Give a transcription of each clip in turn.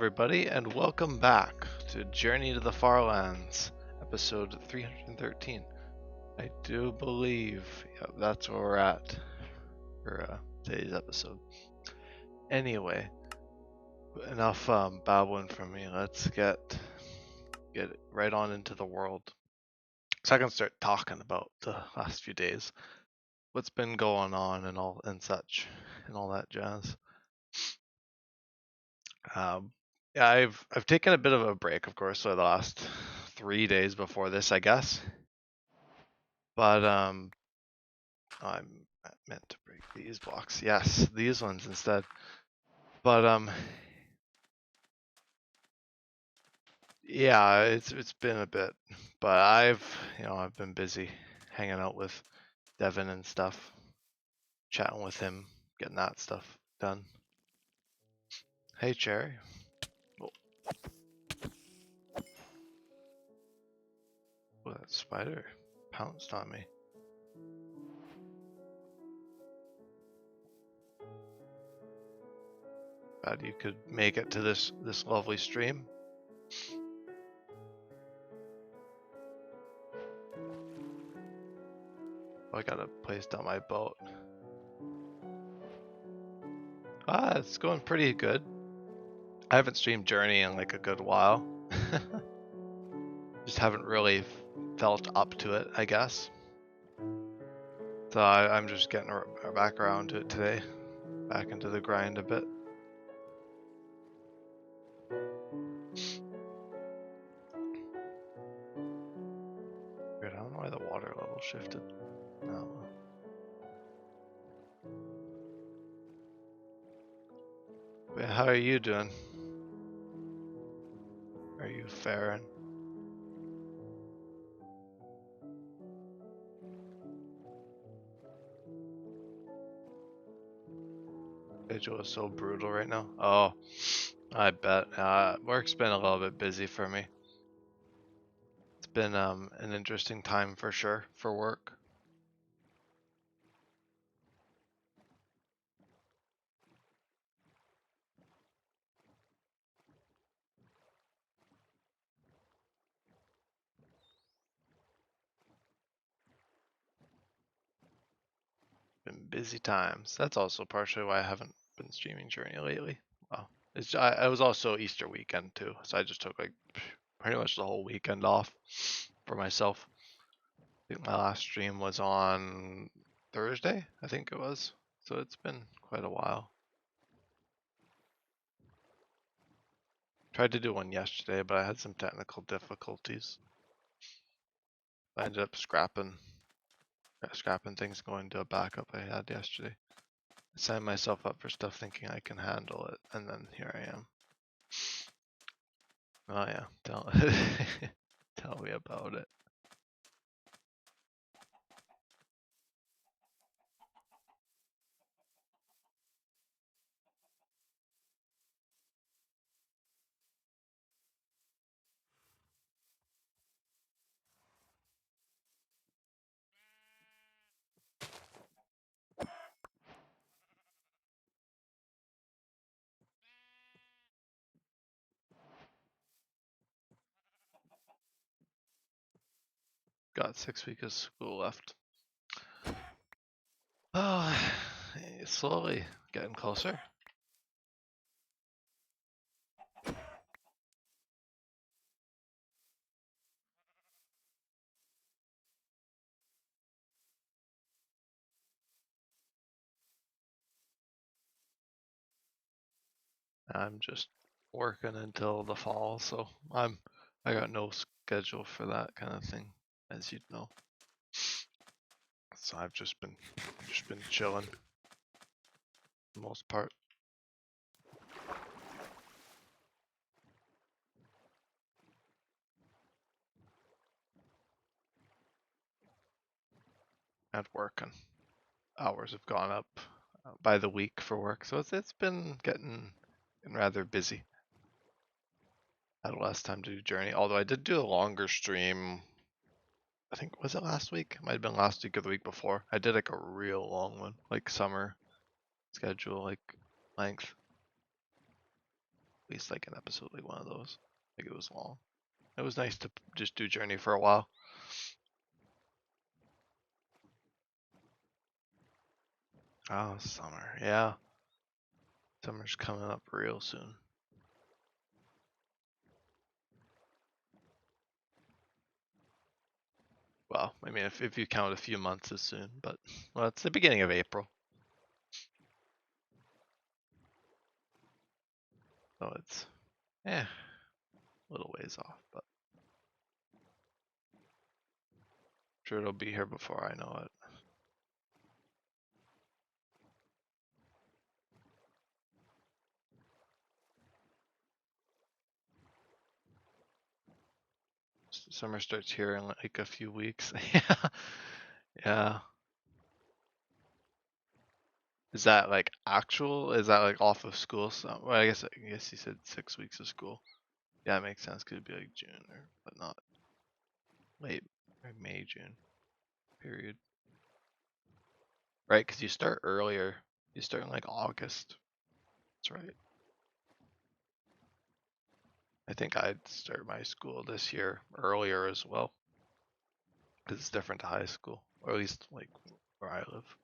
everybody, and welcome back to Journey to the Farlands, episode 313. I do believe that's where we're at for today's episode. Anyway, enough babbling from me. Let's get right on into the world, so I can start talking about the last few days, what's been going on and all and such, and all that jazz. Yeah, I've taken a bit of a break, of course, so the last 3 days before this, I guess. But I meant to break these blocks. Yes, these ones instead. But yeah, it's been a bit. But I've been busy hanging out with Devin and stuff, chatting with him, getting that stuff done. Hey, Cherry. Oh, that spider pounced on me. Glad you could make it to this lovely stream. I gotta place down my boat. It's going pretty good. I haven't streamed Journey in like a good while. Just haven't really felt up to it, I guess. So I'm just getting back around to it today. Back into the grind a bit. Weird, I don't know why the water level shifted. No. Wait, how are you doing? Are you faring? Schedule is so brutal right now. Oh, I bet. Work's been a little bit busy for me. It's been an interesting time for sure for work. Been busy times. That's also partially why I haven't been streaming Journey lately. Well, I was also Easter weekend too, so I just took like pretty much the whole weekend off for myself. I think my last stream was on Thursday, I think it was. So it's been quite a while. Tried to do one yesterday, but I had some technical difficulties. I ended up scrapping things going to a backup I had yesterday. I signed myself up for stuff thinking I can handle it, and then here I am. Oh yeah, tell me about it. Got 6 weeks of school left. Oh, slowly getting closer. I'm just working until the fall, so I got no schedule for that kind of thing, as you'd know. So I've just been chilling for the most part. And working. Hours have gone up by the week for work, so it's been getting rather busy. Had less time to do Journey, although I did do a longer stream. I think, was it last week? It might have been last week or the week before. I did like a real long one, like summer schedule, like length. At least like an episode like one of those. Like it was long. It was nice to just do Journey for a while. Oh, summer. Yeah. Summer's coming up real soon. Well, I mean, if you count a few months as soon, but well, it's the beginning of April. So it's, a little ways off, but I'm sure it'll be here before I know it. Summer starts here in like a few weeks. Yeah. Yeah. Is that like actual? Is that like off of school? So, well, I guess you said 6 weeks of school. Yeah, it makes sense. Could be like June but not late or May, June period. Right? Because you start earlier. You start in like August. That's right. I think I'd start my school this year earlier as well. Because it's different to high school, or at least like where I live.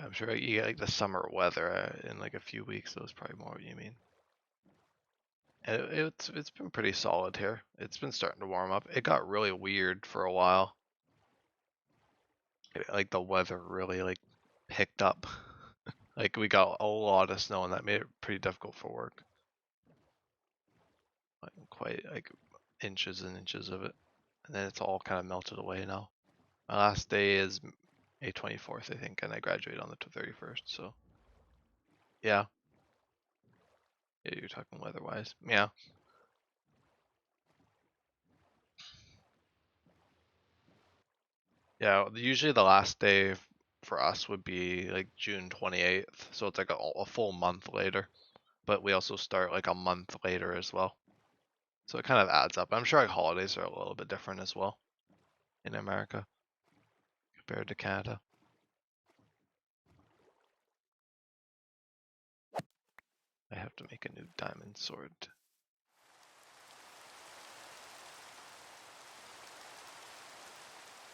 I'm sure you get like the summer weather in like a few weeks. That's probably more what you mean. And it's been pretty solid here. It's been starting to warm up. It got really weird for a while. Like the weather really like picked up. Like we got a lot of snow and that made it pretty difficult for work. Like quite like inches and inches of it. And then it's all kind of melted away now. My last day is May 24th, I think, and I graduate on the 31st. So yeah, you're talking weather-wise. Yeah. Yeah, usually the last day for us would be like June 28th, so it's like a full month later. But we also start like a month later as well. So it kind of adds up. I'm sure like holidays are a little bit different as well in America compared to Canada. I have to make a new diamond sword.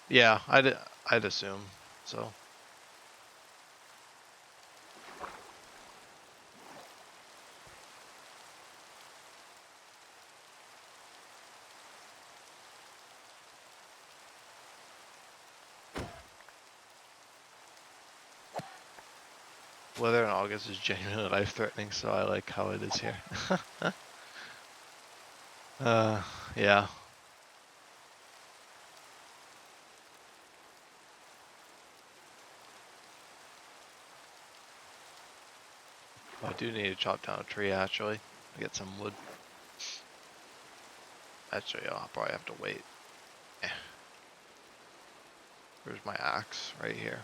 Yeah, I'd assume so. Weather in August is genuinely life-threatening, so I like how it is here. Yeah. I do need to chop down a tree actually to get some wood. Actually, I'll probably have to wait. Where's my axe? Right here.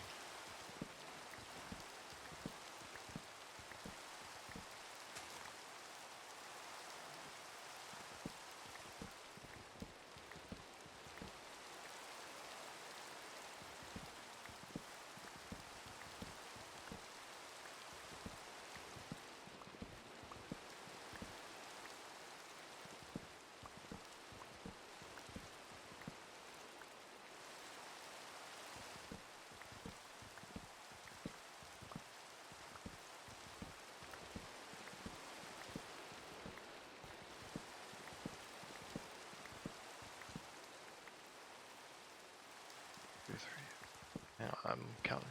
Two, three. Yeah, I'm counting.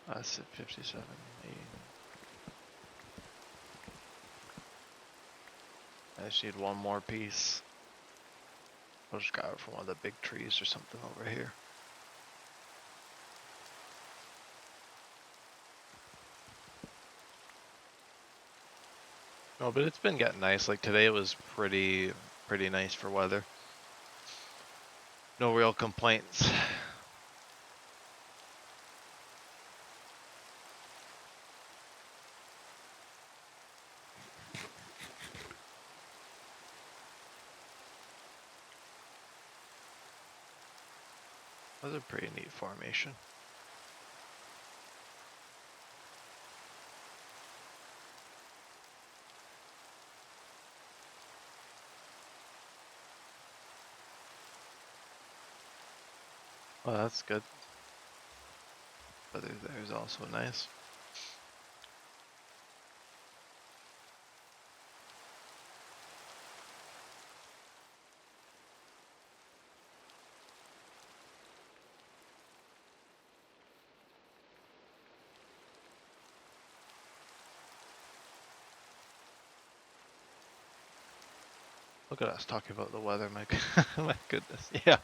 That's 57, 80. I just need one more piece. I'll just grab it from one of the big trees or something over here. No, but it's been getting nice. Like today was pretty nice for weather. No real complaints. That's a pretty neat formation. Oh, that's good. Weather there is also nice. Look at us talking about the weather, my, my goodness. Yeah.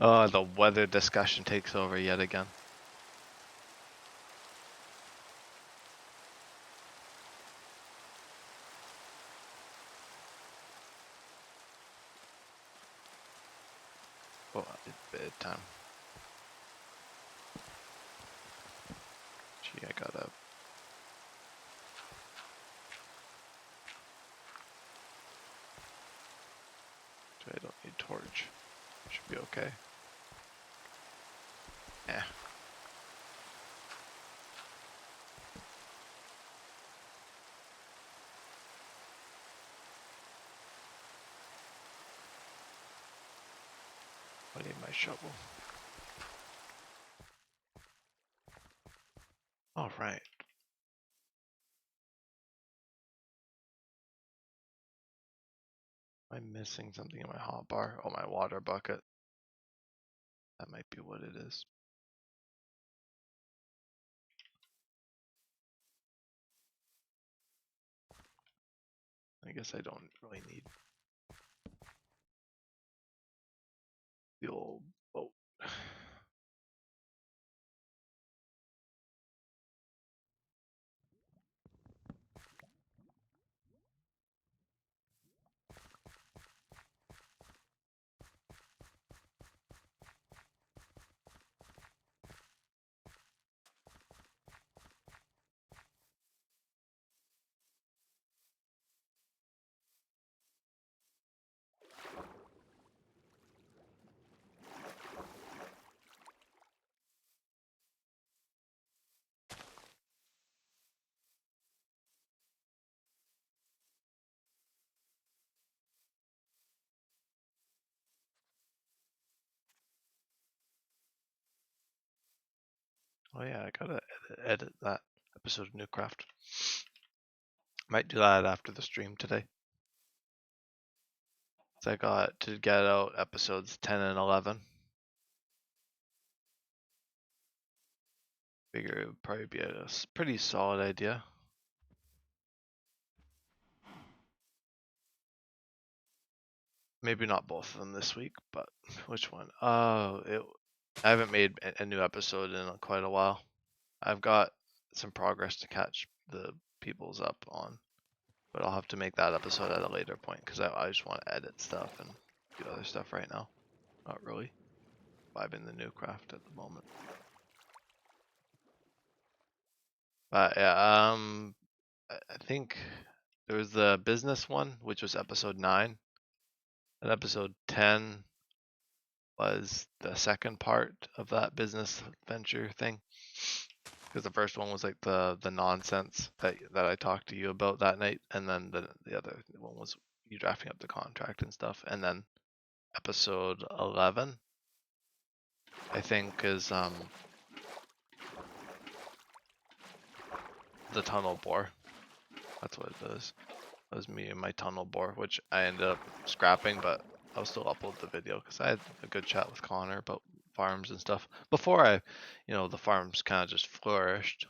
Oh, the weather discussion takes over yet again. Oh, it's bedtime. Gee, I gotta. I don't need torch. Should be okay. Eh. I need my shovel. All right. I'm missing something in my hotbar. Oh, my water bucket. That might be what it is. I guess I don't really need the old boat. Oh yeah, I gotta edit that episode of Newcraft. Might do that after the stream today. So I got to get out episodes 10 and 11. Figure it would probably be a pretty solid idea. Maybe not both of them this week, but which one? I haven't made a new episode in quite a while. I've got some progress to catch the people's up on, but I'll have to make that episode at a later point because I just want to edit stuff and do other stuff right now. Not really vibing the new craft at the moment. But yeah, I think there was the business one, which was episode 9, and episode 10 was the second part of that business venture thing. Because the first one was like the nonsense that I talked to you about that night, and then the other one was you drafting up the contract and stuff, and then episode 11, I think, is the tunnel bore. That's what it is. That was me and my tunnel bore, which I ended up scrapping, but I'll still upload the video because I had a good chat with Connor about farms and stuff before the farms kind of just flourished.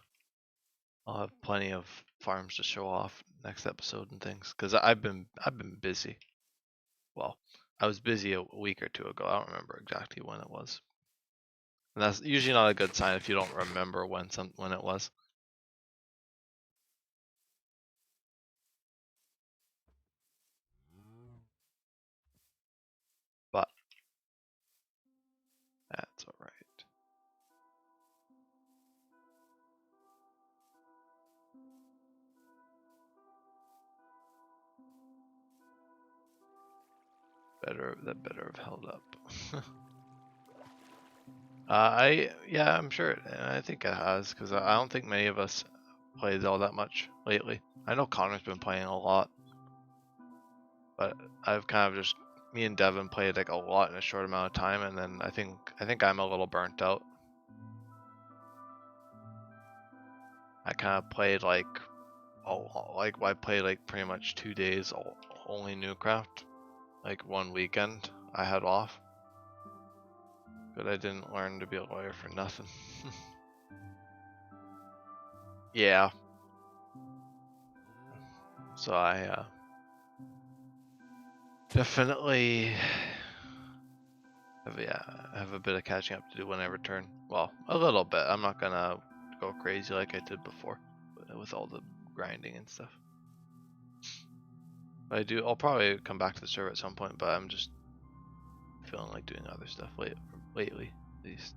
I'll have plenty of farms to show off next episode and things because I've been busy. Well, I was busy a week or two ago. I don't remember exactly when it was, and that's usually not a good sign if you don't remember when it was. But that's all right. Better have held up. Yeah, I'm sure. I think it has because I don't think many of us played all that much lately. I know Connor's been playing a lot, but I've kind of just me and Devin played like a lot in a short amount of time, and then I think I'm a little burnt out. I kind of played like I played like pretty much 2 days only Newcraft, like one weekend I had off, but I didn't learn to be a lawyer for nothing. Yeah, so I definitely have a bit of catching up to do when I return. Well, a little bit. I'm not gonna go crazy like I did before with all the grinding and stuff. But I'll probably come back to the server at some point, but I'm just feeling like doing other stuff lately, at least.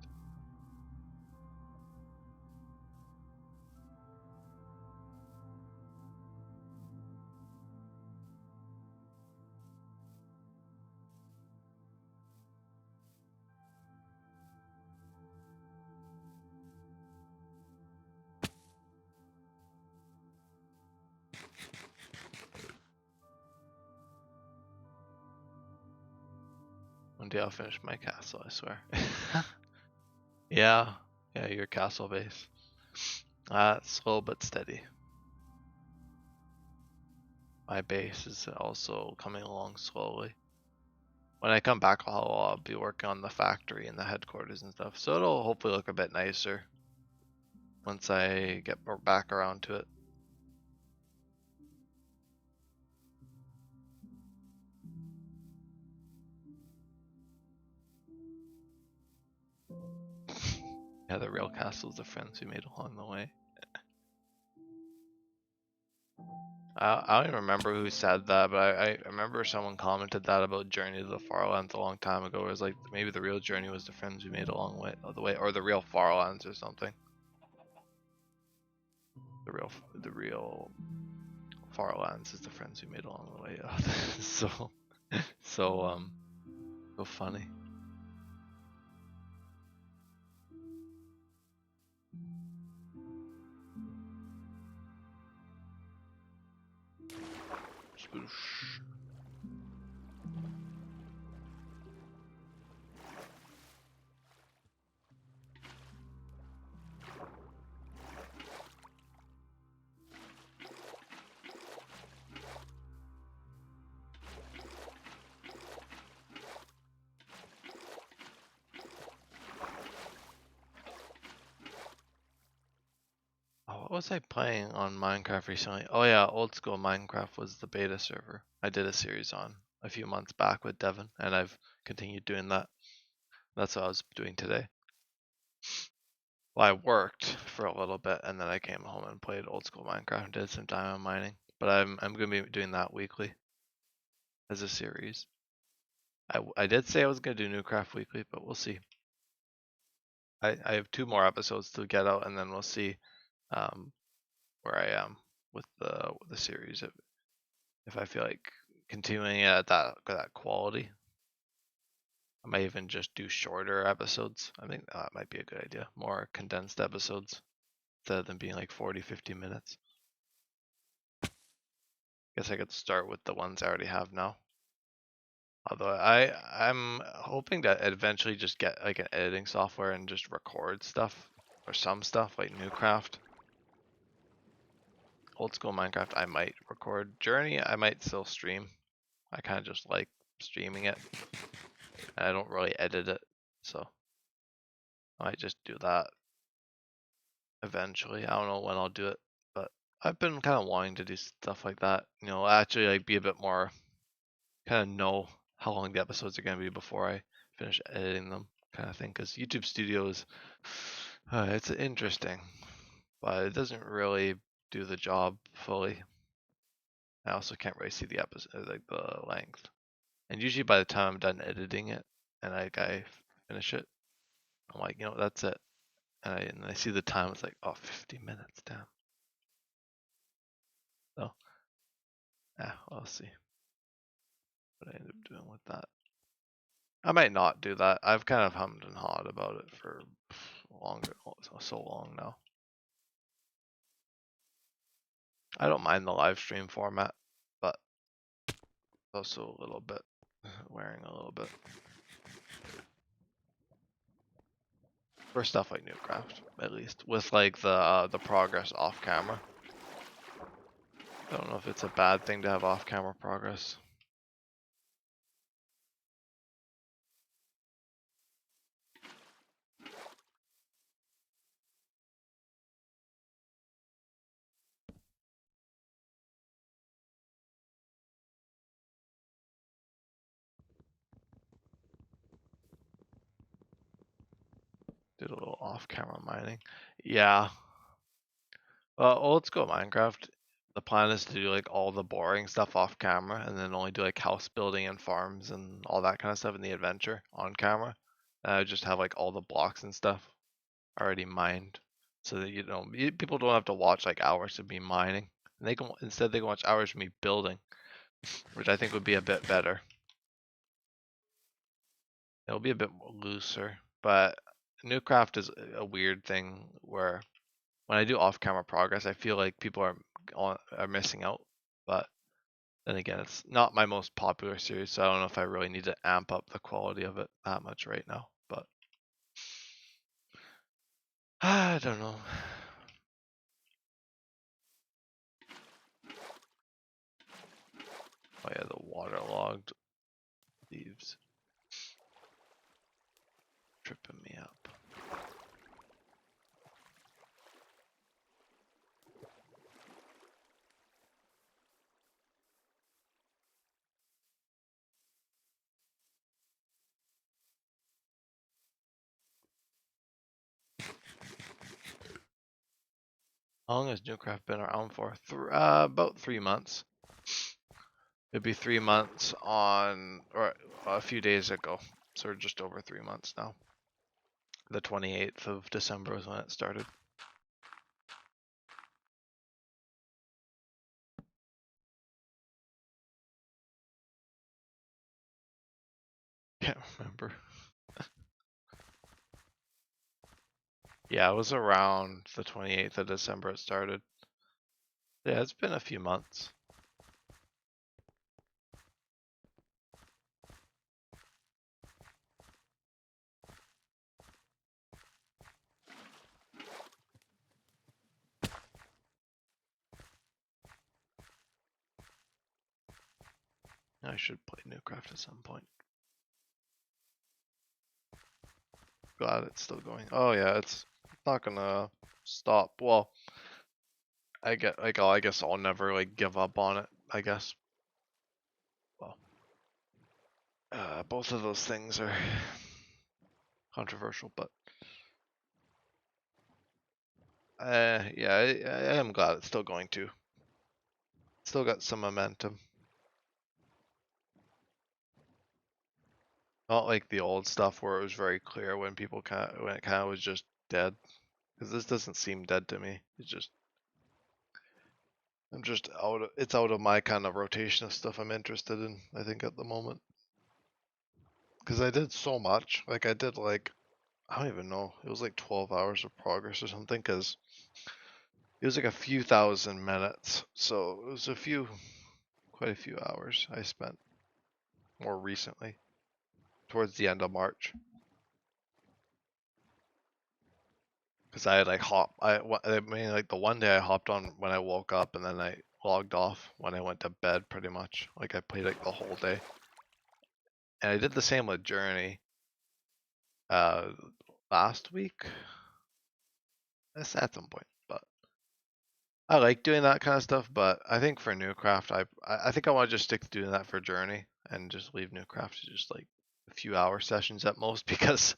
One day I'll finish my castle, I swear. Yeah, your castle base. Slow but steady. My base is also coming along slowly. When I come back, I'll be working on the factory and the headquarters and stuff, so it'll hopefully look a bit nicer once I get back around to it. Yeah, the real castles, the friends we made along the way. I don't even remember who said that, but I remember someone commented that about Journey to the Farlands a long time ago. It was like maybe the real journey was the friends we made along the way, or the real Farlands or something. The real Farlands is the friends we made along the way. so so so funny. Spoosh. Oh, what was I playing on Minecraft recently? Oh yeah, old school Minecraft was the beta server. I did a series on a few months back with Devin, and I've continued doing that. That's what I was doing today. Well, I worked for a little bit, and then I came home and played old school Minecraft and did some diamond mining. But I'm gonna be doing that weekly as a series. I did say I was gonna do Newcraft weekly, but we'll see. I have 2 more episodes to get out, and then we'll see where I am with the series. If I feel like continuing it at that quality, I might even just do shorter episodes. I think that might be a good idea. More condensed episodes instead of them being like 40, 50 minutes. Guess I could start with the ones I already have now. Although I'm hoping to eventually just get like an editing software and just record stuff or some stuff like Newcraft. Old school Minecraft I might record. Journey I might still stream. I kind of just like streaming it. And I don't really edit it, so I might just do that eventually. I don't know when I'll do it, but I've been kind of wanting to do stuff like that. You know, actually like be a bit more kind of know how long the episodes are going to be before I finish editing them, kind of thing. Because YouTube Studio is, it's interesting, but it doesn't really do the job fully. I also can't really see the episode, like the length. And usually by the time I'm done editing it and I finish it, I'm like, that's it. And I see the time, it's like, oh, 50 minutes, damn. So, yeah, I'll see what I end up doing with that. I might not do that. I've kind of hummed and hawed about it for so long now. I don't mind the live stream format, but also a little bit wearing a little bit for stuff like Newcraft, at least with like the progress off camera. I don't know if it's a bad thing to have off camera progress. Did a little off camera mining. Yeah. Let's go Minecraft. The plan is to do like all the boring stuff off camera and then only do like house building and farms and all that kind of stuff in the adventure on camera. Just have like all the blocks and stuff already mined so that people don't have to watch like hours of me mining. And they can watch hours of me building, which I think would be a bit better. It'll be a bit looser, but Newcraft is a weird thing where when I do off-camera progress, I feel like people are missing out. But then again, it's not my most popular series, so I don't know if I really need to amp up the quality of it that much right now. But I don't know. Oh yeah, the waterlogged leaves tripping me up. How long has Newcraft been around for? About 3 months. It'd be 3 months or a few days ago. So we're just over 3 months now. The 28th of December was when it started. Can't remember. Yeah, it was around the 28th of December it started. Yeah, it's been a few months. I should play Newcraft at some point. Glad it's still going. Oh yeah, it's not gonna stop. Well, I guess I'll never like give up on it, I guess. Well, both of those things are controversial, but yeah, I am glad it's still going to. Still got some momentum. Not like the old stuff where it was very clear when when it kind of was just dead. Because this doesn't seem dead to me. I'm just it's out of my kind of rotation of stuff I'm interested in, I think, at the moment. Because I did so much. Like I did like I don't even know. It was like 12 hours of progress or something. Because it was like a few thousand minutes. So it was quite a few hours I spent more recently, towards the end of March. Because I had like I mean like the one day I hopped on when I woke up and then I logged off when I went to bed pretty much. Like I played like the whole day. And I did the same with Journey uh last week. That's at some point, but I like doing that kind of stuff. But I think for Newcraft, I think I want to just stick to doing that for Journey and just leave Newcraft to just like a few hour sessions at most because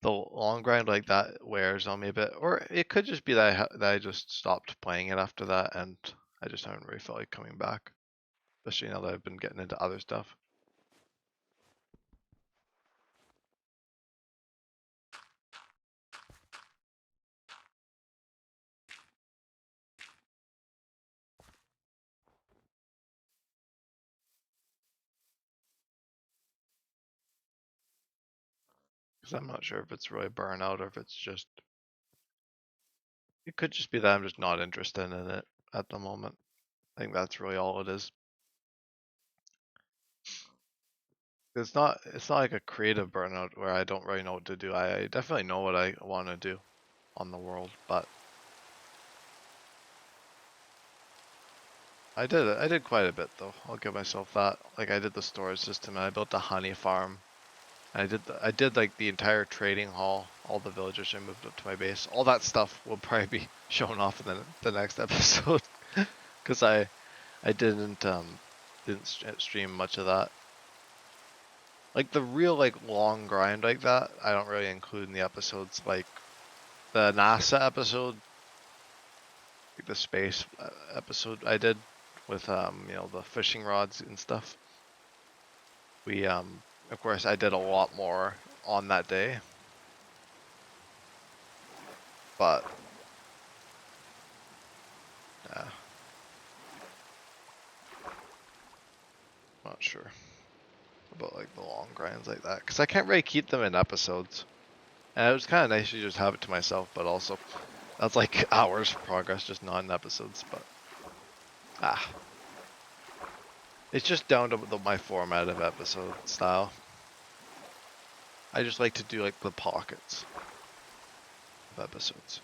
the long grind like that wears on me a bit. Or it could just be that I just stopped playing it after that, and I just haven't really felt like coming back, especially now that I've been getting into other stuff. Because I'm not sure if it's really burnout or if it's just. It could just be that I'm just not interested in it at the moment. I think that's really all it is. It's not like a creative burnout where I don't really know what to do. I definitely know what I want to do on the world, but I did quite a bit though. I'll give myself that. Like I did the storage system and I built a honey farm. And I did like the entire trading hall, all the villagers I moved up to my base. All that stuff will probably be shown off in the next episode because I didn't stream much of that. Like the real like long grind like that, I don't really include in the episodes. Like the NASA episode, like the space episode I did with the fishing rods and stuff. We of course I did a lot more on that day, but not sure about like the long grinds like that because I can't really keep them in episodes. And it was kind of nice to just have it to myself, but also that's like hours of progress, just not in episodes. But it's just down to my format of episode style. I just like to do like the pockets of episodes.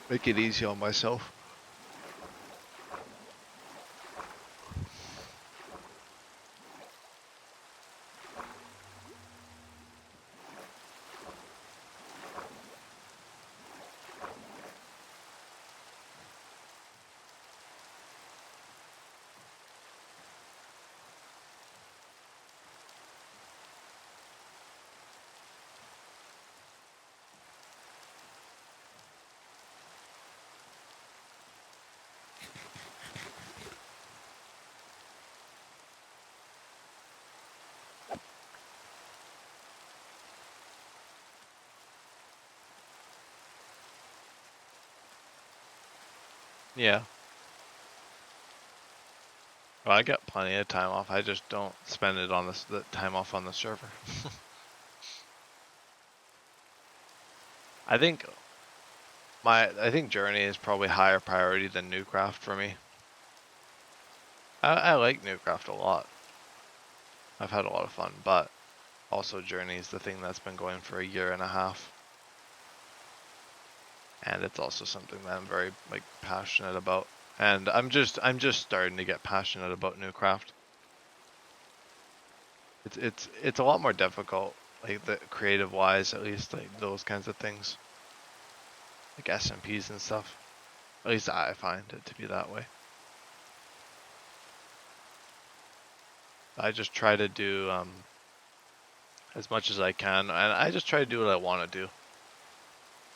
Make it easy on myself. Yeah. Well, I got plenty of time off. I just don't spend it on the time off on the server. I think Journey is probably higher priority than Newcraft for me. I like Newcraft a lot. I've had a lot of fun, but also Journey is the thing that's been going for a year and a half. And it's also something that I'm very like passionate about. And I'm just starting to get passionate about Newcraft. It's a lot more difficult, like the creative wise, at least like those kinds of things. Like SMPs and stuff. At least I find it to be that way. I just try to do as much as I can, and I just try to do what I want to do.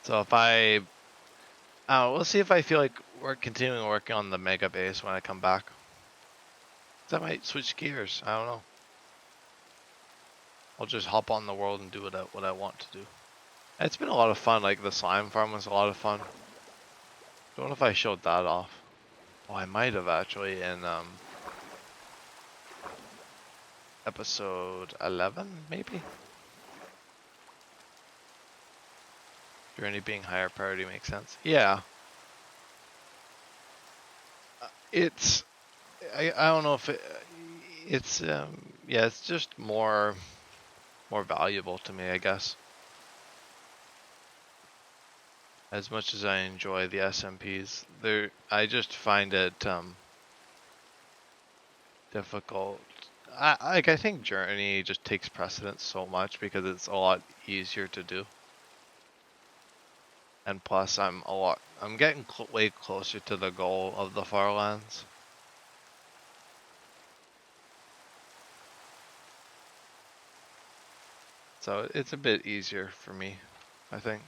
So if we'll see if I feel like we're continuing working on the mega base when I come back. I might switch gears. I don't know. I'll just hop on the world and do what I want to do. It's been a lot of fun. Like the slime farm was a lot of fun. Don't know if I showed that off. Oh, I might have actually in episode 11, maybe? Journey being higher priority makes sense. Yeah. I don't know if it's just more valuable to me, I guess. As much as I enjoy the SMPs, I just find it difficult. I think Journey just takes precedence so much because it's a lot easier to do. And plus I'm getting way closer to the goal of the Farlands. So it's a bit easier for me, I think.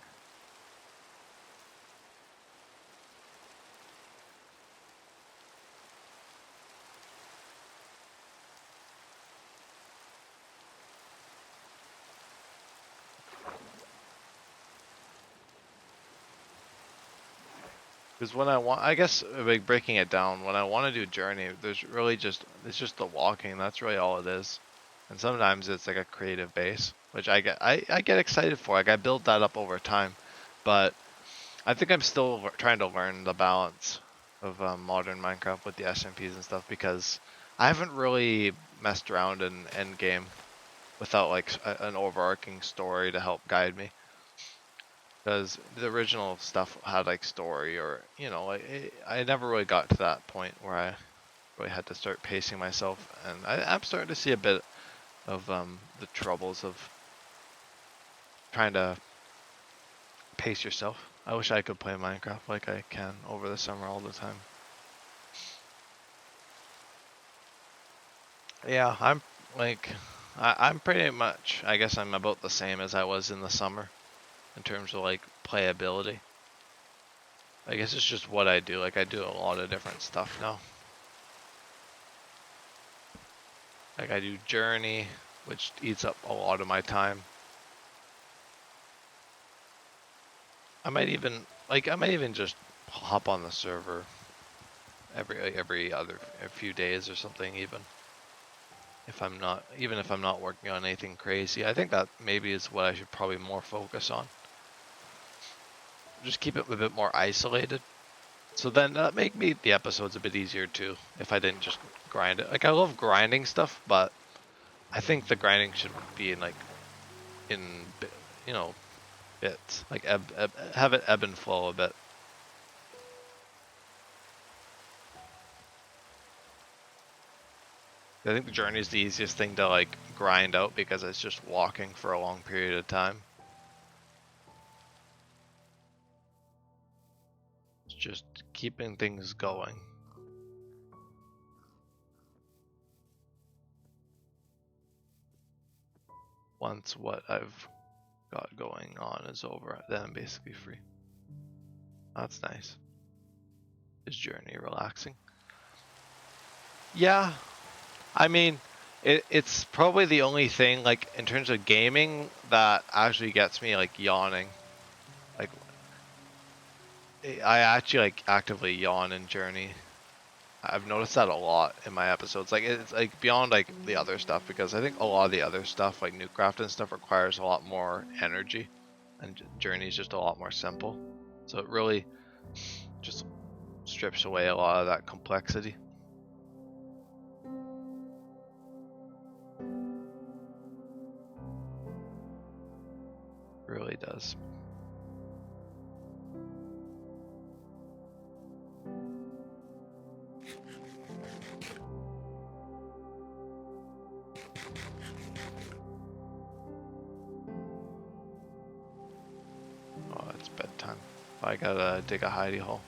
Because when I guess like breaking it down, when I want to do Journey, it's just the walking. That's really all it is. And sometimes it's like a creative base. which I get excited for. Like I built that up over time, but I think I'm still trying to learn the balance of modern Minecraft with the SMPs and stuff because I haven't really messed around in Endgame without like an overarching story to help guide me. Because the original stuff had like story, or like I never really got to that point where I really had to start pacing myself, and I'm starting to see a bit of the troubles of trying to pace yourself. I wish I could play Minecraft like I can over the summer all the time. Yeah, I'm like, I'm pretty much, I guess I'm about the same as I was in the summer in terms of like playability. I guess it's just what I do. Like I do a lot of different stuff now. Like I do Journey, which eats up a lot of my time. I might even just hop on the server every other a few days or something, even if I'm not working on anything crazy. I think that maybe is what I should probably more focus on. Just keep it a bit more isolated. So then that make me the episodes a bit easier too, if I didn't just grind it. Like I love grinding stuff, but I think the grinding should be in like in bits, like have it ebb and flow a bit. I think the journey is the easiest thing to like grind out because it's just walking for a long period of time. It's just keeping things going. Once what I've got going on is over, then I'm basically free. That's nice. Is journey relaxing? Yeah, I mean, it's probably the only thing like in terms of gaming that actually gets me like yawning. Like I actually like actively yawn in Journey. I've noticed that a lot in my episodes. Like it's like beyond like the other stuff, because I think a lot of the other stuff like Newcraft and stuff requires a lot more energy, and Journey is just a lot more simple. So it really just strips away a lot of that complexity. It really does. Oh, it's bedtime. I gotta dig a hidey hole.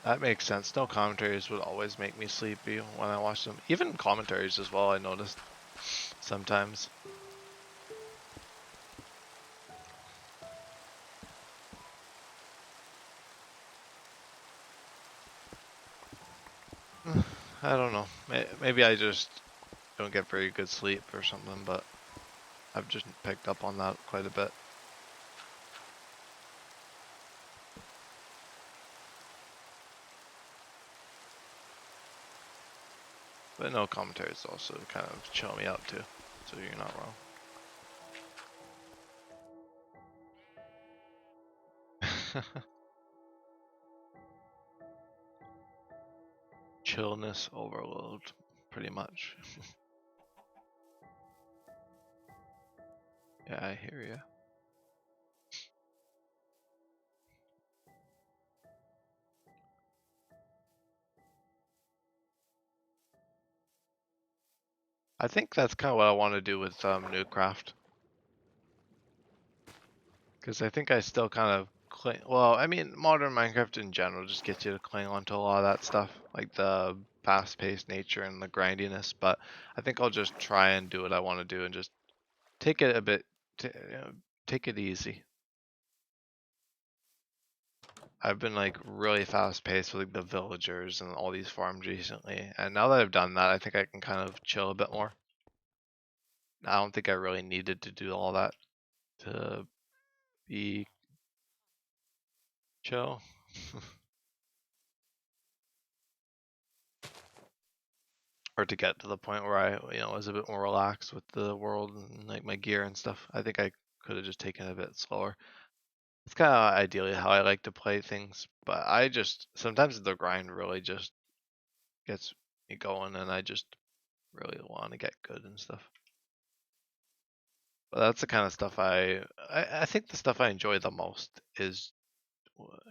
That makes sense. No, commentaries would always make me sleepy when I watch them. Even commentaries as well, I noticed sometimes. I don't know. Maybe I just don't get very good sleep or something, but I've just picked up on that quite a bit. But no, commentaries also kind of chill me out too, so you're not wrong. Chillness overload, pretty much. Yeah, I hear you. I think that's kind of what I want to do with Newcraft. Because I think I still kind of cling. Well, I mean, modern Minecraft in general just gets you to cling on to a lot of that stuff, like the fast-paced nature and the grindiness. But I think I'll just try and do what I want to do and just take it a bit, take it easy. I've been like really fast-paced with like the villagers and all these farms recently, and now that I've done that, I think I can kind of chill a bit more. I don't think I really needed to do all that to be chill. Or to get to the point where I, was a bit more relaxed with the world and like my gear and stuff. I think I could have just taken it a bit slower. It's kind of ideally how I like to play things, but I just sometimes the grind really just gets me going, and I just really want to get good and stuff. But that's the kind of stuff I think the stuff I enjoy the most is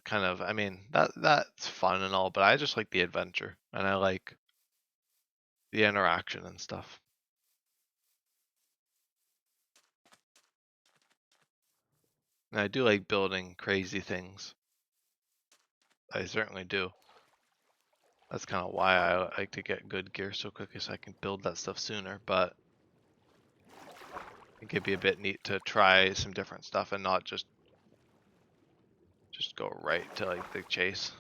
kind of, I mean, that's fun and all, but I just like the adventure and I like the interaction and stuff. And I do like building crazy things. I certainly do. That's kind of why I like to get good gear so quickly so I can build that stuff sooner, but it could be a bit neat to try some different stuff and not just go right to like the chase.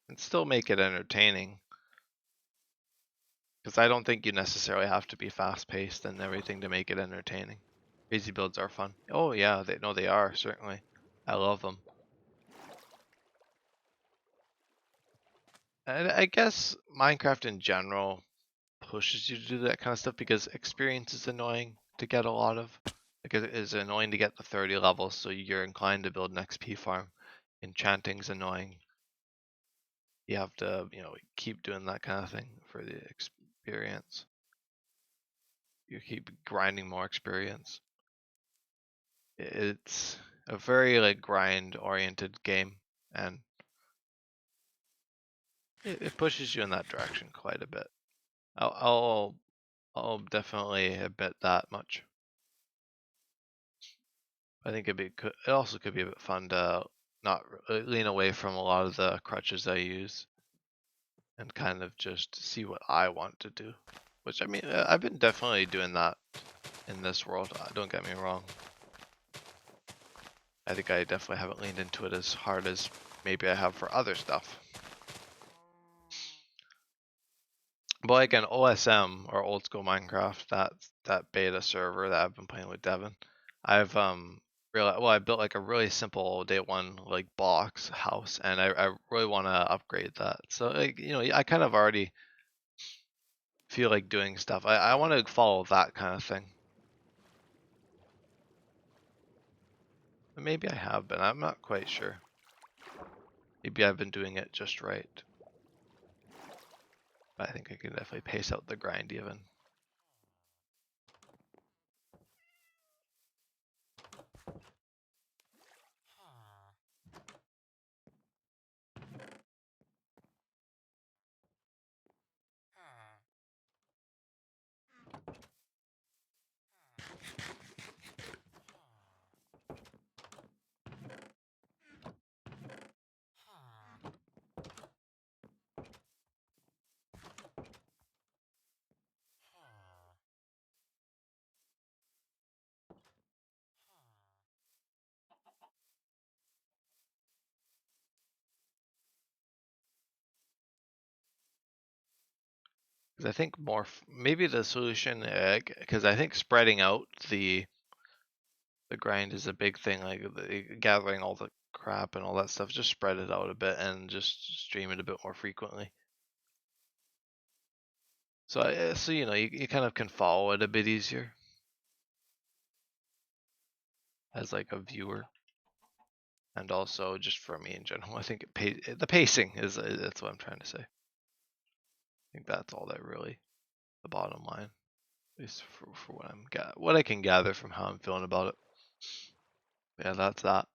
And still make it entertaining. Because I don't think you necessarily have to be fast paced and everything to make it entertaining. Crazy builds are fun. Oh yeah, they are, certainly. I love them. And I guess Minecraft in general pushes you to do that kind of stuff because experience is annoying to get a lot of. Like it is annoying to get the 30 levels, so you're inclined to build an XP farm. Enchanting's annoying. You have to, keep doing that kind of thing for the experience. You keep grinding more experience. It's a very like grind oriented game, and it pushes you in that direction quite a bit. I'll definitely admit that much. I think it also could be a bit fun to not lean away from a lot of the crutches I use and kind of just see what I want to do. Which, I mean, I've been definitely doing that in this world. Don't get me wrong. I think I definitely haven't leaned into it as hard as maybe I have for other stuff. But like an OSM or old school Minecraft, that beta server that I've been playing with Devin, I've I built like a really simple day one like box house, and I really want to upgrade that. So like I kind of already feel like doing stuff. I want to follow that kind of thing. Maybe I have been. I'm not quite sure. Maybe I've been doing it just right. But I think I can definitely pace out the grind even. Because I think more, maybe the solution, because I think spreading out the grind is a big thing, like gathering all the crap and all that stuff. Just spread it out a bit and just stream it a bit more frequently. So, you kind of can follow it a bit easier as like a viewer, and also just for me in general. I think the pacing is that's what I'm trying to say. I think that's all that really the bottom line, at least for what I can gather from how I'm feeling about it. Yeah, that's that.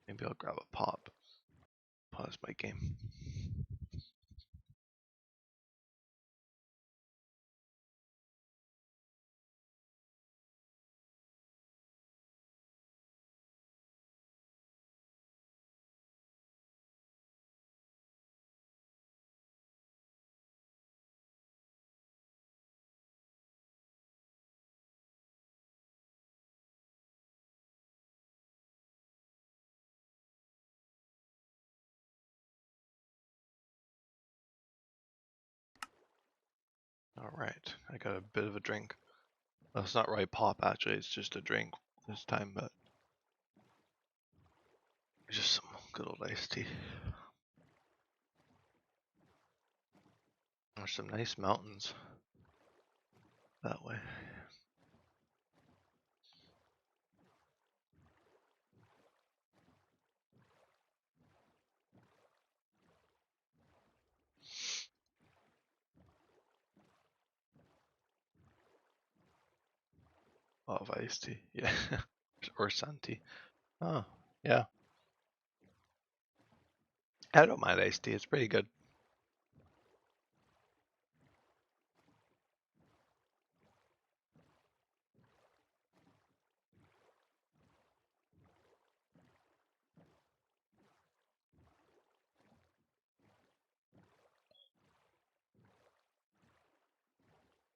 Maybe I'll grab a pop. Pause my game. All right, I got a bit of a drink. Well, it's not really pop actually, it's just a drink this time, but just some good old iced tea. There's some nice mountains that way. A lot of iced tea, yeah. Or sun tea. Oh, yeah. I don't mind iced tea, it's pretty good.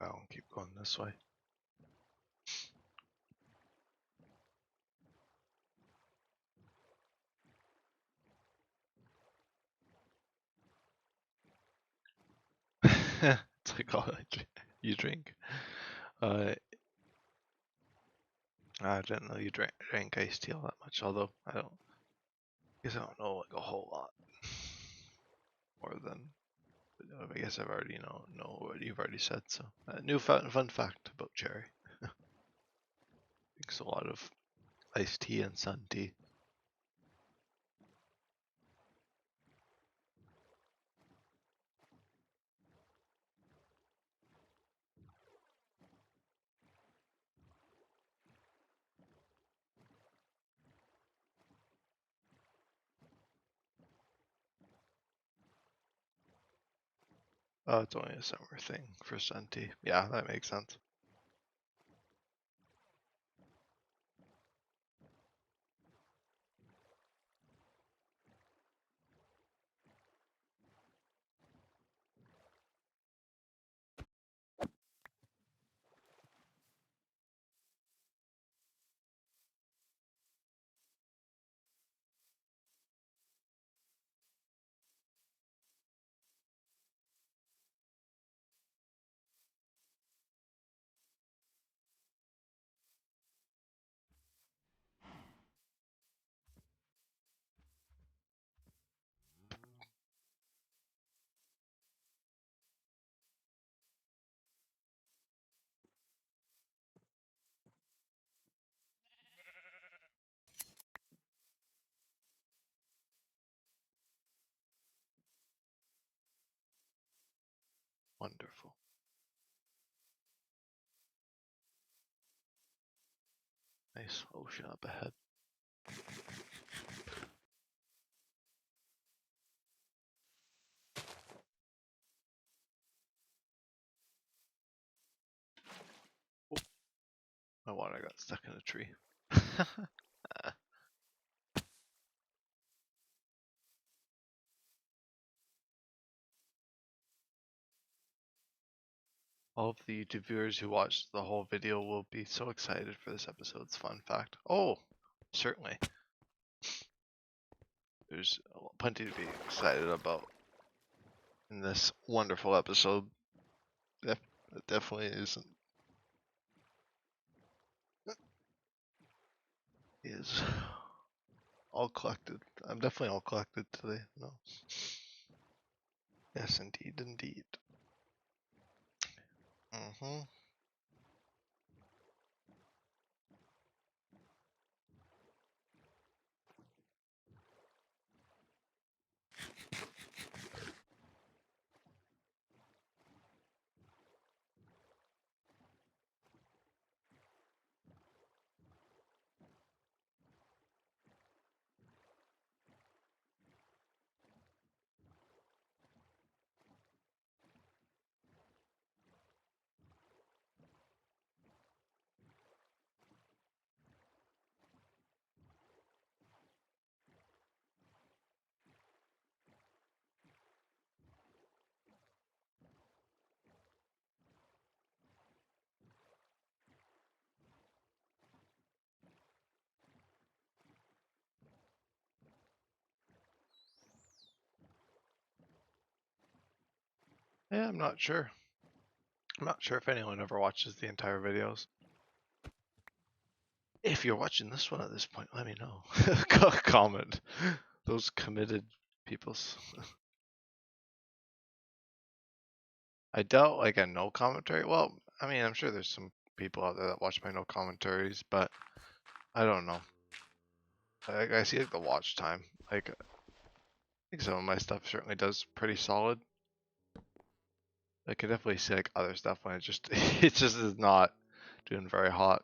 I'll keep going this way. It's like all you drink. I didn't know you drank iced tea all that much, although I guess I don't know like a whole lot more than. I guess I've already know what you've already said. So, new fun fact about cherry. Drinks a lot of iced tea and sun tea. Oh, it's only a summer thing for sun tea. Yeah, that makes sense. Wonderful. Nice ocean up ahead. Oh, my water got stuck in a tree. All of the YouTube viewers who watched the whole video will be so excited for this episode's fun fact. Oh, certainly. There's plenty to be excited about in this wonderful episode. It definitely is all collected. I'm definitely all collected today. No. Yes, indeed, indeed. Mm-hmm. Yeah, I'm not sure. I'm not sure if anyone ever watches the entire videos. If you're watching this one at this point, let me know. Comment. Those committed peoples. I doubt like a no commentary. Well, I mean, I'm sure there's some people out there that watch my no commentaries, but I don't know. I see like the watch time. Like, I think some of my stuff certainly does pretty solid. I could definitely see like other stuff when it just it just is not doing very hot.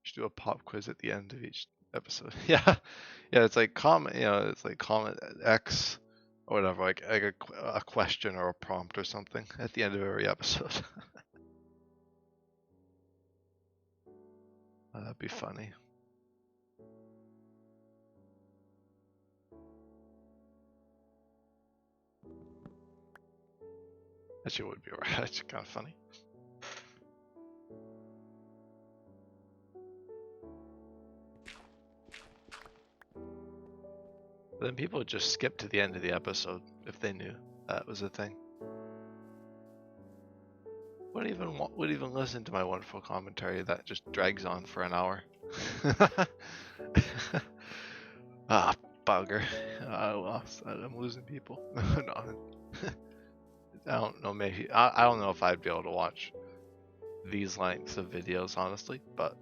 Just do a pop quiz at the end of each episode. Yeah, yeah. It's like comment. It's like comment X or whatever. Like a question or a prompt or something at the end of every episode. That'd be funny. Actually, would be right. That's kind of funny. But then people would just skip to the end of the episode if they knew that was a thing. Would even listen to my wonderful commentary that just drags on for an hour? Ah, bugger! I lost. I'm losing people. No, I don't know. Maybe I don't know if I'd be able to watch these lengths of videos, honestly. But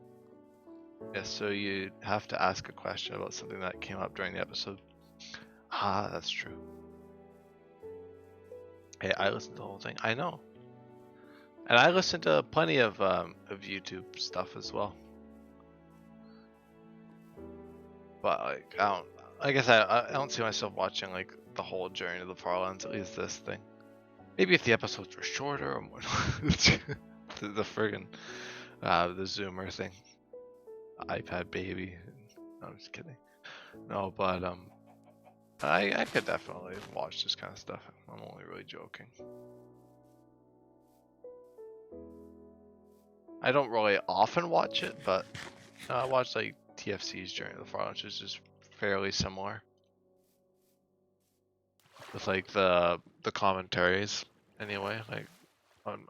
yeah, so you have to ask a question about something that came up during the episode. Ah, that's true. Hey, I listened to the whole thing. I know. And I listen to plenty of YouTube stuff as well. But like I guess I don't see myself watching like the whole Journey to the Farlands, at least this thing. Maybe if the episodes were shorter or more. the friggin' the Zoomer thing. iPad baby. No, I'm just kidding. No, but I could definitely watch this kind of stuff. I'm only really joking. I don't really often watch it, but I watch like TFC's Journey to the Farlands, which is just fairly similar. With like the commentaries anyway, like on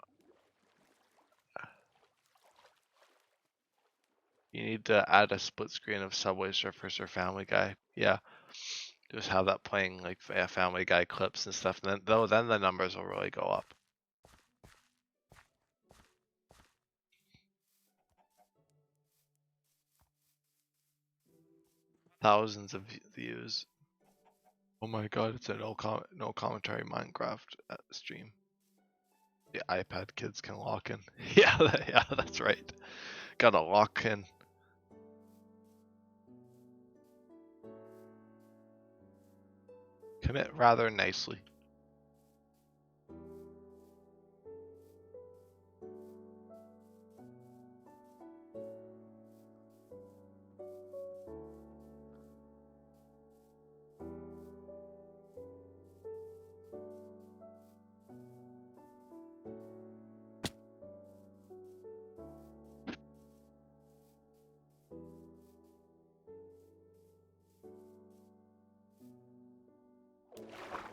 you need to add a split screen of Subway Surfers or Family Guy. Yeah. Just have that playing like Family Guy clips and stuff, and then the numbers will really go up. Thousands of views. Oh my god, it's a no commentary Minecraft stream. The iPad kids can lock in. Yeah, yeah, that's right. Gotta lock in. Commit rather nicely.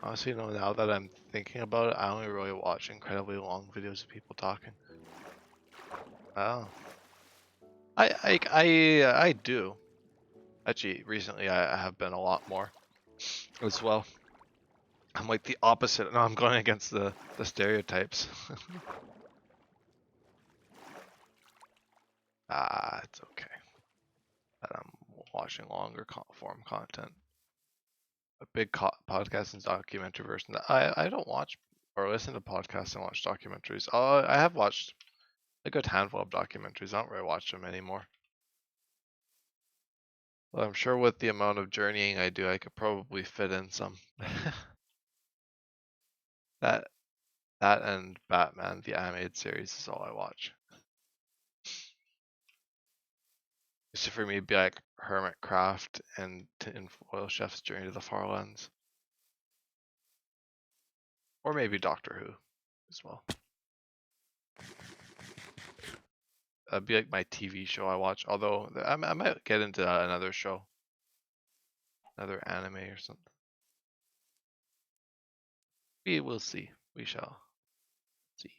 Honestly, no. Now that I'm thinking about it, I only really watch incredibly long videos of people talking. Oh, I do. Actually, recently I have been a lot more as well. I'm like the opposite. No, I'm going against the stereotypes. It's okay. That I'm watching longer form content. A big podcast and documentary version. I don't watch or listen to podcasts and watch documentaries. I have watched a good handful of documentaries. I don't really watch them anymore. But I'm sure with the amount of journeying I do, I could probably fit in some. that that and Batman the animated series is all I watch. So for me, it'd be like Hermitcraft and Tinfoil Chef's Journey to the Farlands, or maybe Doctor Who as well. That'd be like my TV show I watch. Although I might get into another show, another anime or something. We will see. We shall see.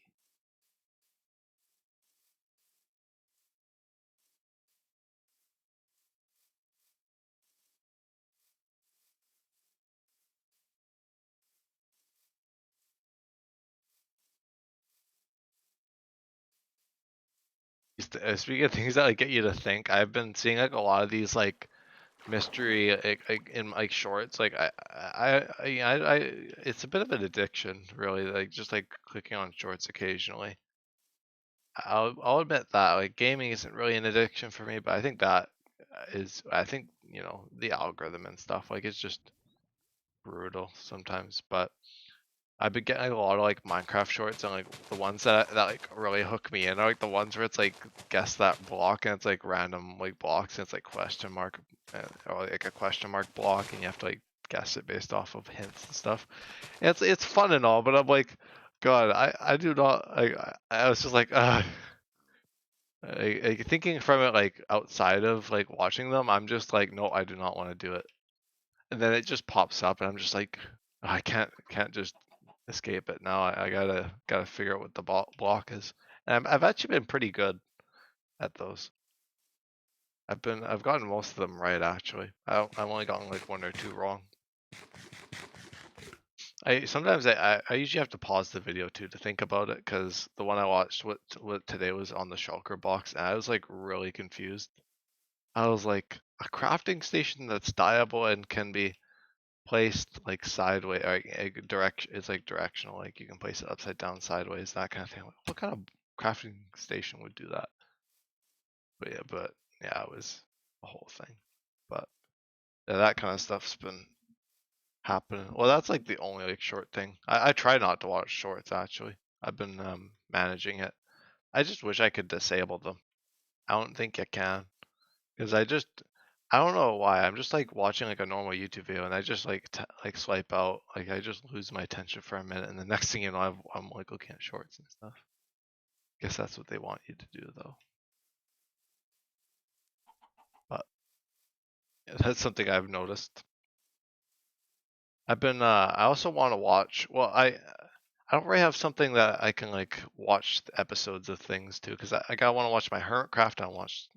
Speaking of things that like get you to think, I've been seeing like a lot of these like mystery like in like shorts. Like it's a bit of an addiction, really. Like just like clicking on shorts occasionally. I'll admit that like gaming isn't really an addiction for me, but I think that is. I think the algorithm and stuff like it's just brutal sometimes. But I've been getting like, a lot of like Minecraft shorts, and like the ones that like really hook me in are like the ones where it's like guess that block, and it's like random like blocks, and it's like question mark or like a question mark block, and you have to like guess it based off of hints and stuff. And it's fun and all, but I'm like, God, I do not like. I was just like, like thinking from it like outside of like watching them, I'm just like, no, I do not want to do it. And then it just pops up, and I'm just like, I can't just escape it now. I gotta figure out what the block is. And I've actually been pretty good at those. I've gotten most of them right actually. I've only gotten like one or two wrong. I sometimes I usually have to pause the video too to think about it, because the one I watched what today was on the shulker box, and I was like really confused. I was like, a crafting station that's dyeable and can be placed like sideways, or like, direction. It's like directional, like you can place it upside down, sideways, that kind of thing. Like, what kind of crafting station would do that? But yeah, it was a whole thing. But yeah, that kind of stuff's been happening. Well, that's like the only like short thing. I try not to watch shorts actually. I've been managing it. I just wish I could disable them. I don't think I can, because I don't know why. I'm just like watching like a normal YouTube video, and I just like like swipe out. Like I just lose my attention for a minute, and the next thing you know, I'm like looking at shorts and stuff. Guess that's what they want you to do though. But yeah, that's something I've noticed. I've been I also want to watch. Well, I don't really have something that I can like watch episodes of things too, because I want to watch my Hermitcraft. I watch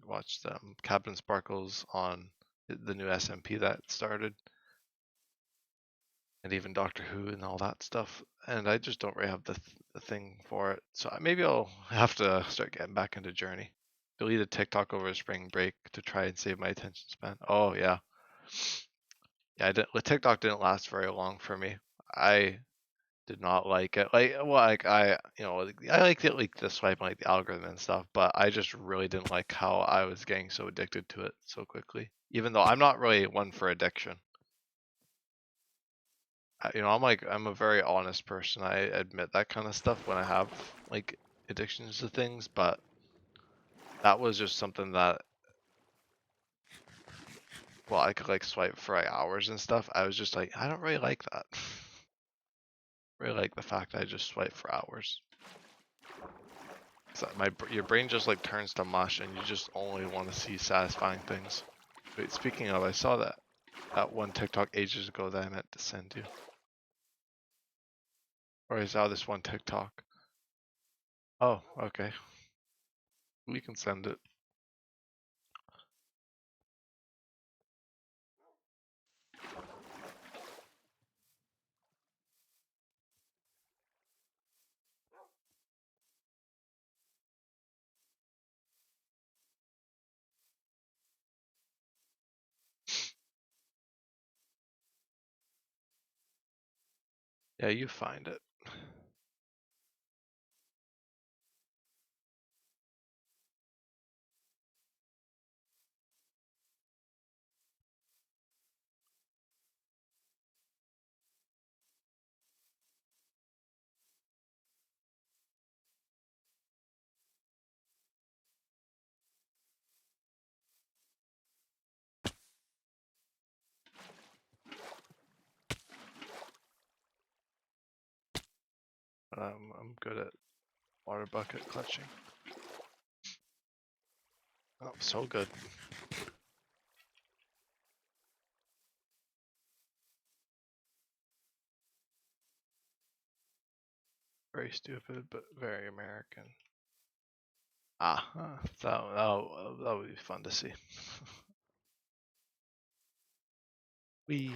Captain Sparkles on the new SMP that started, and even Doctor Who and all that stuff. And I just don't really have the thing for it. So maybe I'll have to start getting back into Journey. Deleted TikTok over spring break to try and save my attention span. Oh yeah, yeah. TikTok didn't last very long for me. I did not like it. Like, well, like I liked it like the swipe, like the algorithm and stuff, but I just really didn't like how I was getting so addicted to it so quickly. Even though I'm not really one for addiction. I'm a very honest person. I admit that kind of stuff when I have like addictions to things, but that was just something that, well, I could like swipe for like hours and stuff. I was just like, I don't really like that. Really like the fact that I just swipe for hours. So your brain just like turns to mush, and you just only want to see satisfying things. Wait, speaking of, I saw that one TikTok ages ago that I meant to send you. Or I saw this one TikTok. Oh, okay. We can send it. Yeah, you find it. I'm good at water bucket clutching. Oh, so good. Very stupid, but very American. Ah, that would be fun to see. We.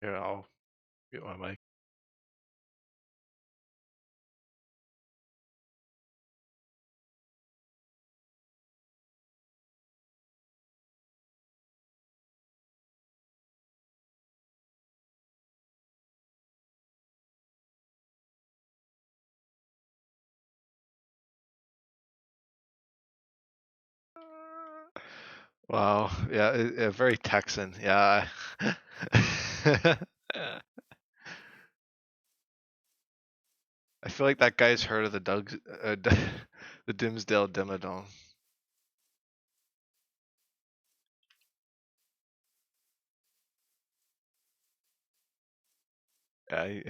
Here, I'll get my mic. Wow, yeah, very Texan. Yeah. I feel like that guy's heard of the the Dimsdale Dimmadome. Yeah,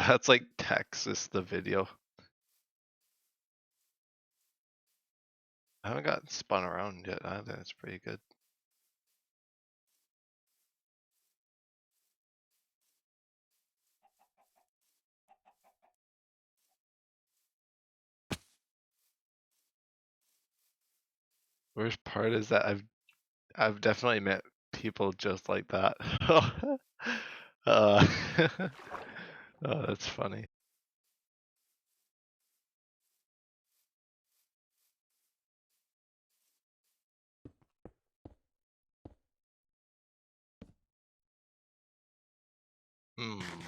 that's like Texas, the video. I haven't gotten spun around yet. I think it's pretty good. Worst part is that I've definitely met people just like that. uh, oh, that's funny.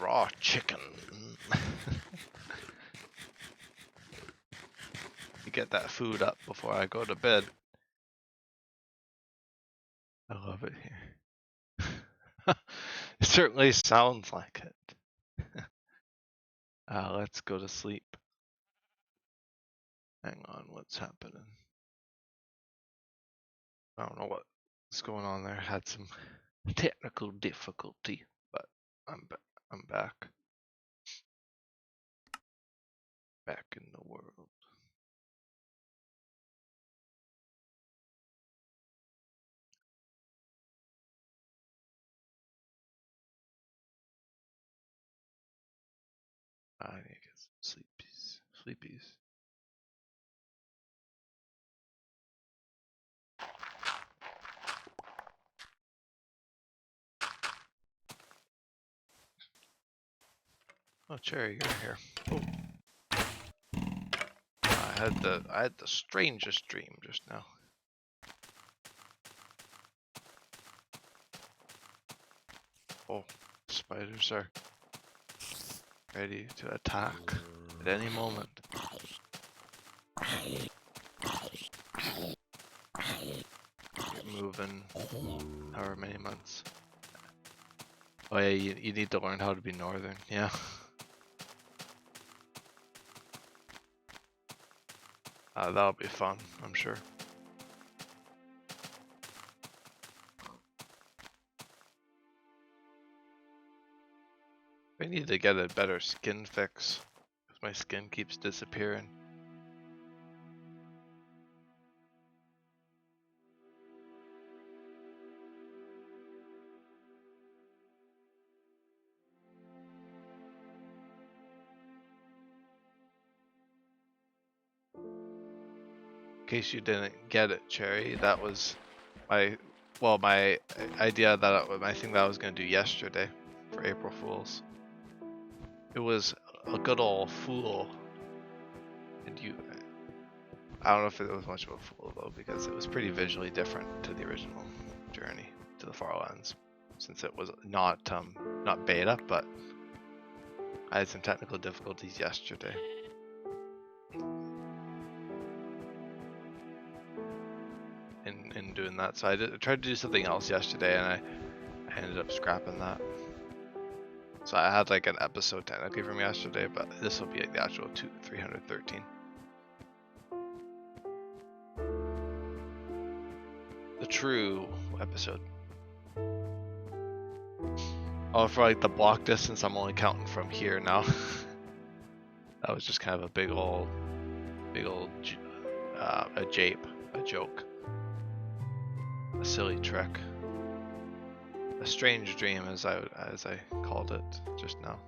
Raw chicken. You get that food up before I go to bed. I love it here. It certainly sounds like it. Let's go to sleep. Hang on, what's happening? I don't know what's going on there. Had some technical difficulty, but I'm back. Back in the world. I need to get some sleepies. Oh, Cherry, you're here. Oh. I had the strangest dream just now. Oh, spiders are ready to attack at any moment. Moving however many months. Oh yeah, you need to learn how to be northern, yeah. That'll be fun, I'm sure. I need to get a better skin fix, because my skin keeps disappearing. In case you didn't get it, Cherry, that was my idea that I think that I was going to do yesterday for April Fools. It was a good old fool, and I don't know if it was much of a fool though, because it was pretty visually different to the original Journey to the Farlands, since it was not beta, but I had some technical difficulties yesterday. In doing that, so I tried to do something else yesterday, and I ended up scrapping that. So I had like an episode technically from yesterday, but this will be like the actual 313. The true episode. Oh, for like the block distance, I'm only counting from here now. That was just kind of a big old a joke, a silly trick, a strange dream, as I called it just now.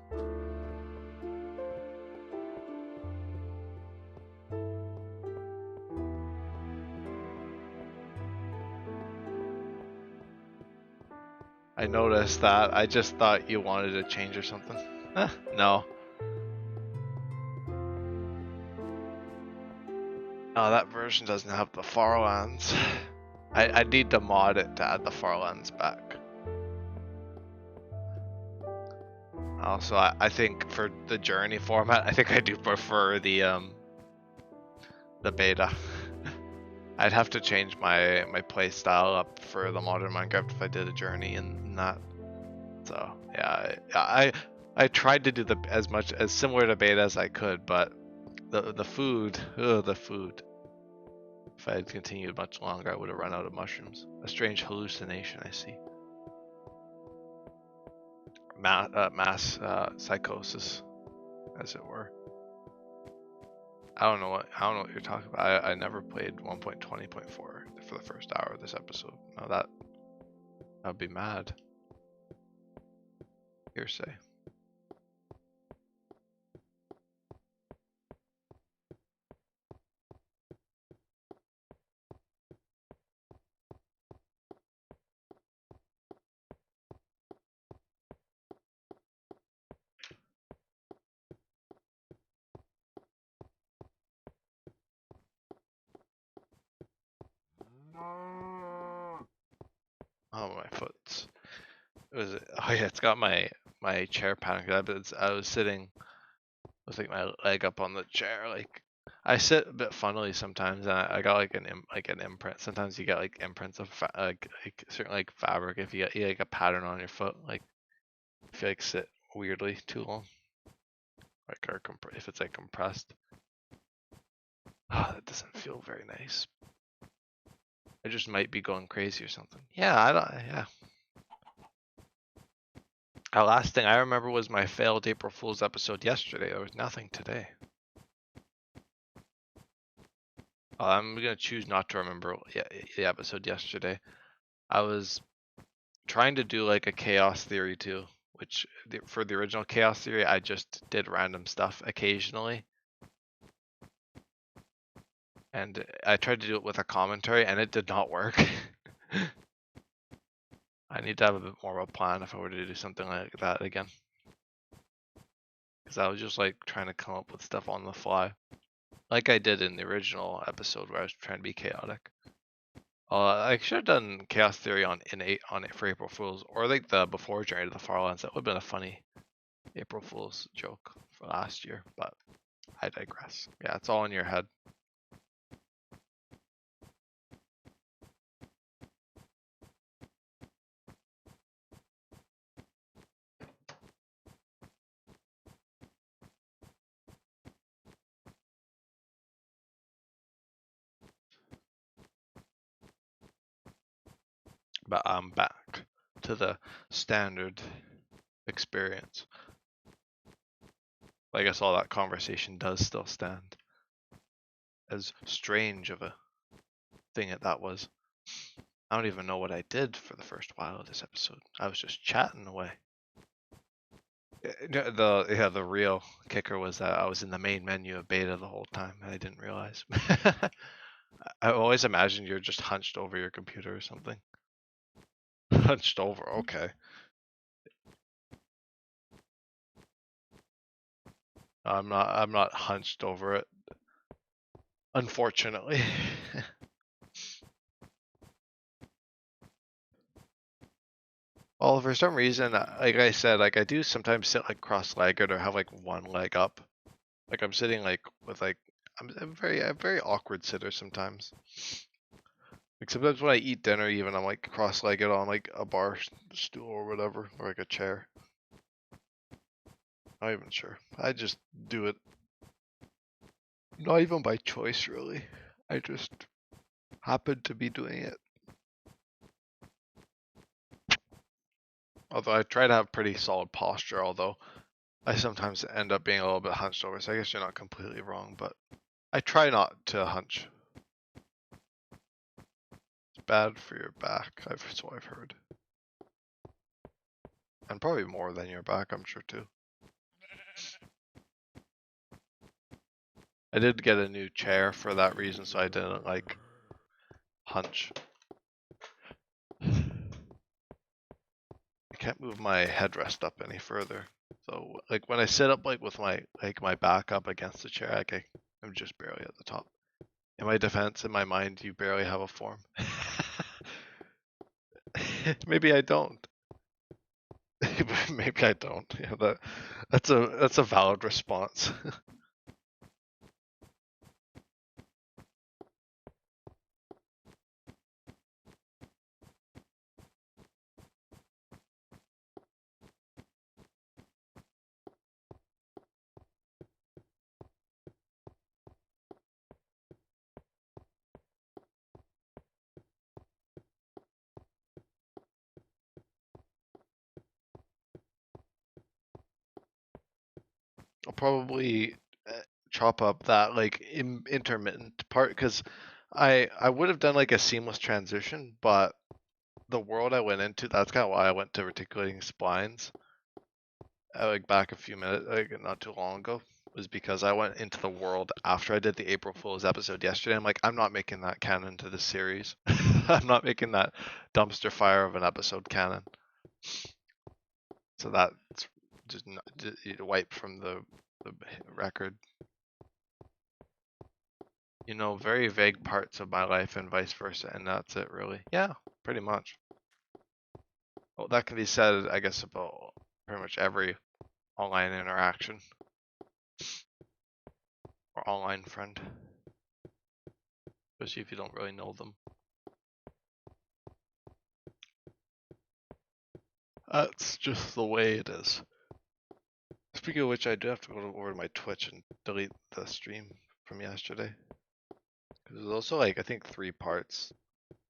I noticed that. I just thought you wanted to change or something. No. Oh, that version doesn't have the Farlands. I need to mod it to add the Farlands back. Also, I think for the journey format, I think I do prefer the beta. I'd have to change my play style up for the modern Minecraft if I did a journey and that. So yeah, I tried to do as similar to beta as I could, but the food, the food. If I had continued much longer, I would have run out of mushrooms. A strange hallucination I see. Mass psychosis, as it were. I don't know what you're talking about. I never played 1.20.4 for the first hour of this episode. No, that would be mad. Hearsay. Oh, my foot's. Oh yeah, it's got my chair pattern. I was sitting with like my leg up on the chair. Like I sit a bit funnily sometimes, and I got like an imprint. Sometimes you get like imprints of like certain like fabric if you get like a pattern on your foot. Like if you like sit weirdly too long, like or if it's like compressed. Oh, that doesn't feel very nice. I just might be going crazy or something. Yeah, I don't. Yeah. The last thing I remember was my failed April Fool's episode yesterday. There was nothing today. I'm gonna choose not to remember the episode yesterday. I was trying to do like a chaos theory too, which for the original chaos theory, I just did random stuff occasionally. And I tried to do it with a commentary and it did not work. I need to have a bit more of a plan if I were to do something like that again. Because I was just like trying to come up with stuff on the fly. Like I did in the original episode where I was trying to be chaotic. I should have done chaos theory on it for April Fools, or like the before Journey to the Farlands. That would have been a funny April Fool's joke for last year, but I digress. Yeah, it's all in your head. But I'm back to the standard experience. I guess all that conversation does still stand. As strange of a thing that was. I don't even know what I did for the first while of this episode. I was just chatting away. The real kicker was that I was in the main menu of beta the whole time and I didn't realize. I always imagined you're just hunched over your computer or something. Hunched over, okay. I'm not hunched over it. Unfortunately. Well, for some reason, like I said, like I do sometimes sit like cross-legged or have like one leg up. Like I'm sitting like with like I'm a very awkward sitter sometimes. Like sometimes when I eat dinner, even I'm like cross-legged on like a bar stool or whatever, or like a chair. Not even sure. I just do it. Not even by choice, really. I just happen to be doing it. Although I try to have pretty solid posture, although I sometimes end up being a little bit hunched over, so I guess you're not completely wrong, but I try not to hunch. It's bad for your back, so I've heard. And probably more than your back, I'm sure too. I did get a new chair for that reason, so I didn't like hunch. can't move my headrest up any further. So like when I sit up like with my back up against the chair, I'm just barely at the top. In my defense, in my mind, you barely have a form. Maybe I don't. Maybe I don't. Yeah, that's a valid response. I'll probably chop up that like intermittent part because I would have done like a seamless transition, but the world I went into, that's kind of why I went to reticulating splines like back a few minutes, like not too long ago, was because I went into the world after I did the April Fool's episode yesterday. I'm like, I'm not making that canon to the series. I'm not making that dumpster fire of an episode canon. So that's just wiped from the record. You know, very vague parts of my life and vice versa, and that's it really. Yeah, pretty much. Well, that can be said, I guess, about pretty much every online interaction or online friend, especially if you don't really know them. That's just the way it is. Speaking of which, I do have to go over to my Twitch and delete the stream from yesterday. Because there's also like, I think 3 parts.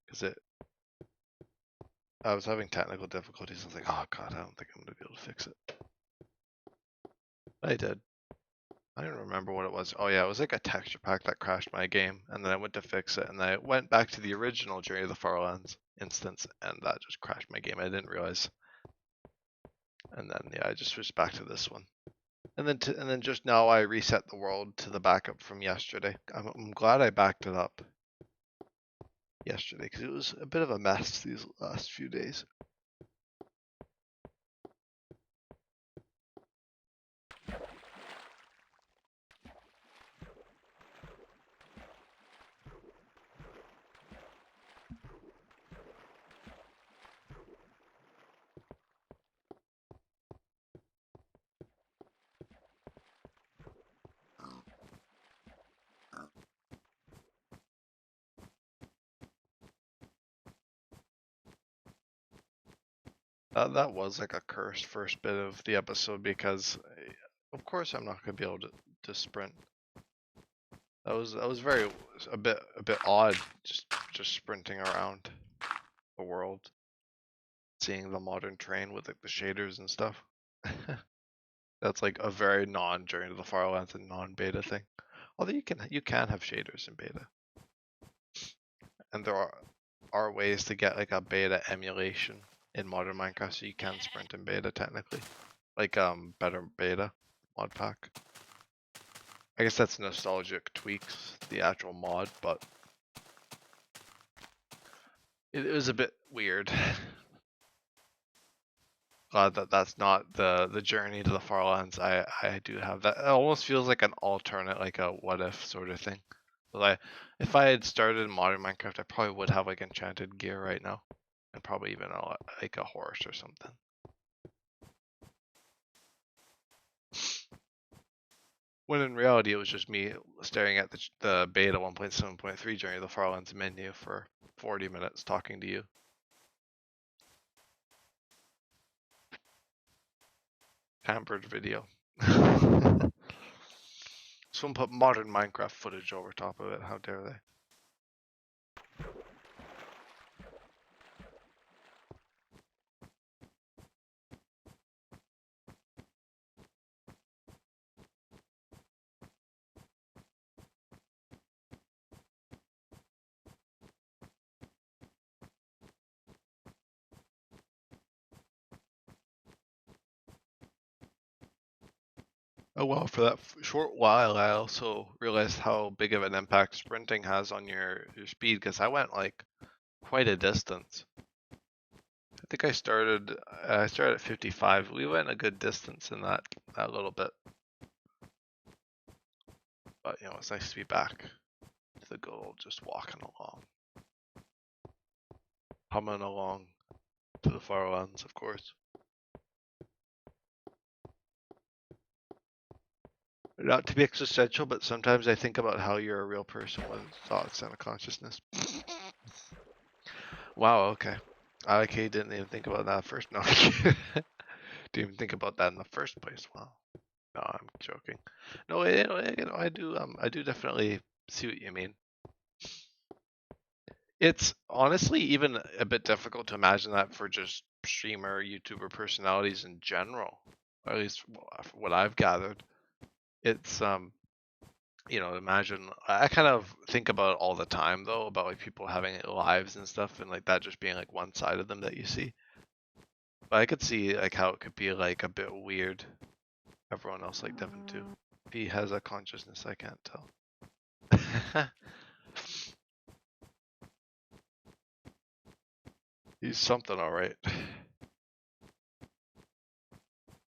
Because I was having technical difficulties. I was like, oh god, I don't think I'm going to be able to fix it. I did. I don't remember what it was. Oh yeah, it was like a texture pack that crashed my game. And then I went to fix it. And then I went back to the original Journey of the Farlands instance. And that just crashed my game. I didn't realize. And then, yeah, I just switched back to this one. And then just now I reset the world to the backup from yesterday. I'm glad I backed it up yesterday because it was a bit of a mess these last few days. That was like a cursed first bit of the episode because, of course, I'm not gonna be able to sprint. That was very a bit odd, just sprinting around the world, seeing the modern train with like the shaders and stuff. That's like a very non-Journey to the Farlands and non-beta thing. Although you can have shaders in beta, and there are ways to get like a beta emulation in modern Minecraft, so you can sprint in beta technically, like better beta mod pack. I guess that's nostalgic tweaks the actual mod, but it was a bit weird. Glad that that's not the journey to the Farlands. I do have that. It almost feels like an alternate, like a what if sort of thing. But if I had started modern Minecraft, I probably would have like enchanted gear right now, and probably even like a horse or something. When in reality, it was just me staring at the beta 1.7.3 Journey to the Farlands menu for 40 minutes talking to you. Hampered video. Someone put modern Minecraft footage over top of it. How dare they? Oh well, for that short while, I also realized how big of an impact sprinting has on your speed, because I went like quite a distance. think I started at 55. We went a good distance in that little bit. But you know, it's nice to be back to the good old just walking along. Humming along to the Farlands, of course. Not to be existential, but sometimes I think about how you're a real person with thoughts and a consciousness. Wow, okay. Okay, didn't even think about that first. No, didn't even think about that in the first place. Wow. No, I'm joking. No, I do definitely see what you mean. It's honestly even a bit difficult to imagine that for just streamer, YouTuber personalities in general. Or at least what I've gathered. It's you know, imagine I kind of think about it all the time though, about like people having lives and stuff and like that just being like one side of them that you see. But I could see like how it could be like a bit weird. Everyone else like Devin too. If he has a consciousness, I can't tell. He's something alright.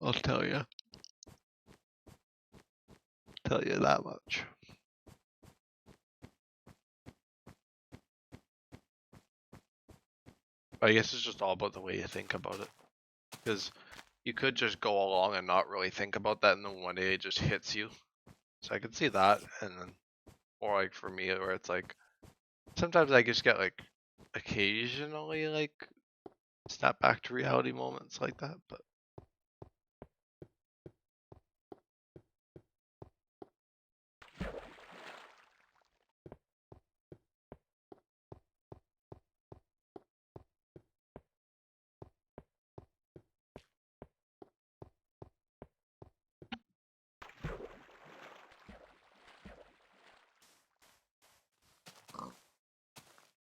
I'll tell you. Tell you that much. I guess it's just all about the way you think about it. Because you could just go along and not really think about that, and then one day it just hits you. So I could see that, and then, or like for me, where it's like, sometimes I just get like, occasionally like, snap back to reality moments like that, but.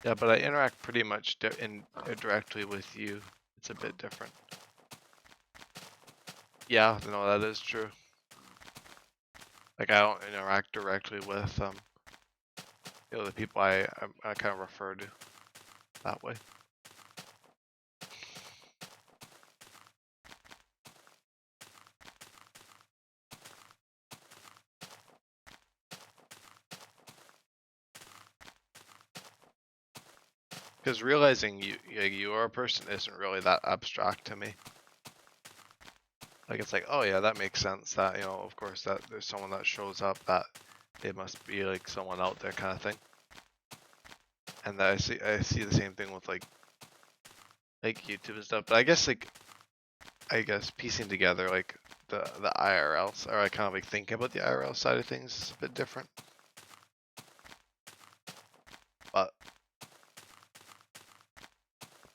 Yeah, but I interact pretty much directly with you. It's a bit different. Yeah, no, that is true. Like I don't interact directly with you know, the people I kind of refer to that way. Because realizing you are a person isn't really that abstract to me. Like it's like, oh yeah, that makes sense. That, you know, of course that there's someone that shows up, that it must be like someone out there kind of thing. And that I see the same thing with like YouTube and stuff. But I guess piecing together like the IRL, or I kind of like thinking about the IRL side of things is a bit different. But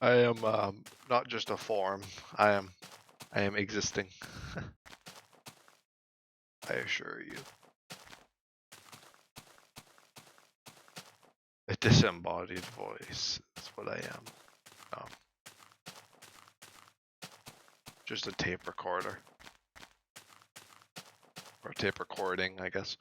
I am not just a form. I am existing. I assure you. A disembodied voice is what I am. Just a tape recorder. Or tape recording, I guess.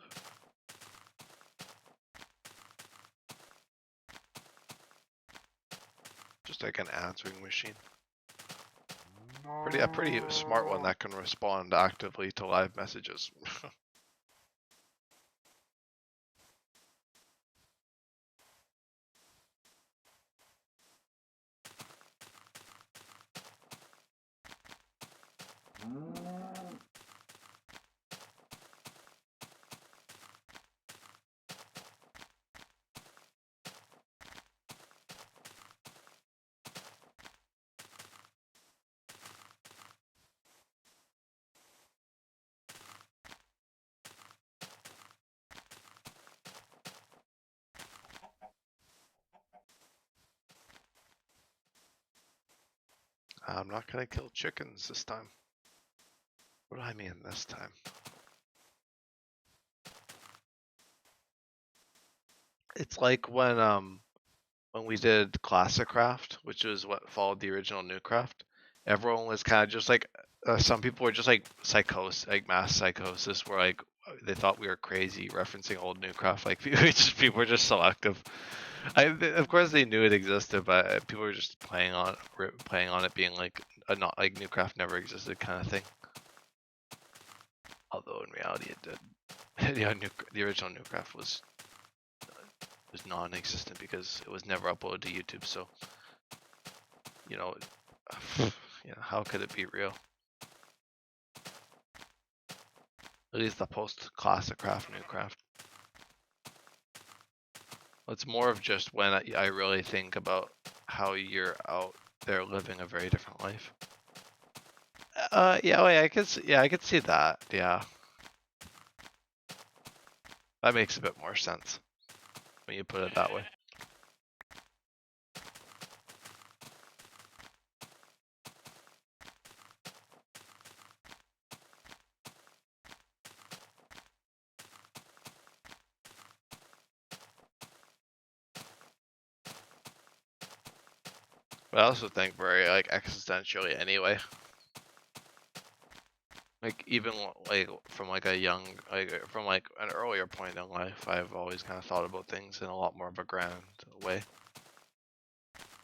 Just like an answering machine. A pretty smart one that can respond actively to live messages. I'm not gonna kill chickens this time. What do I mean this time? It's like when we did Classic Craft, which is what followed the original New Craft. Everyone was kind of just like some people were just like psychosis, like mass psychosis, where like they thought we were crazy referencing old Newcraft. Like people were just selective. Of course they knew it existed, but people were just playing on it, being like not like Newcraft never existed kind of thing. Although in reality it did. Yeah, the original Newcraft was non-existent because it was never uploaded to YouTube. So you know, how could it be real? At least the post-classic craft, Newcraft. It's more of just when I really think about how you're out there living a very different life. Yeah, I could see that. Yeah, that makes a bit more sense when you put it that way. But I also think very like existentially anyway. Like even like from like a young from like an earlier point in life, I've always kind of thought about things in a lot more of a grand way.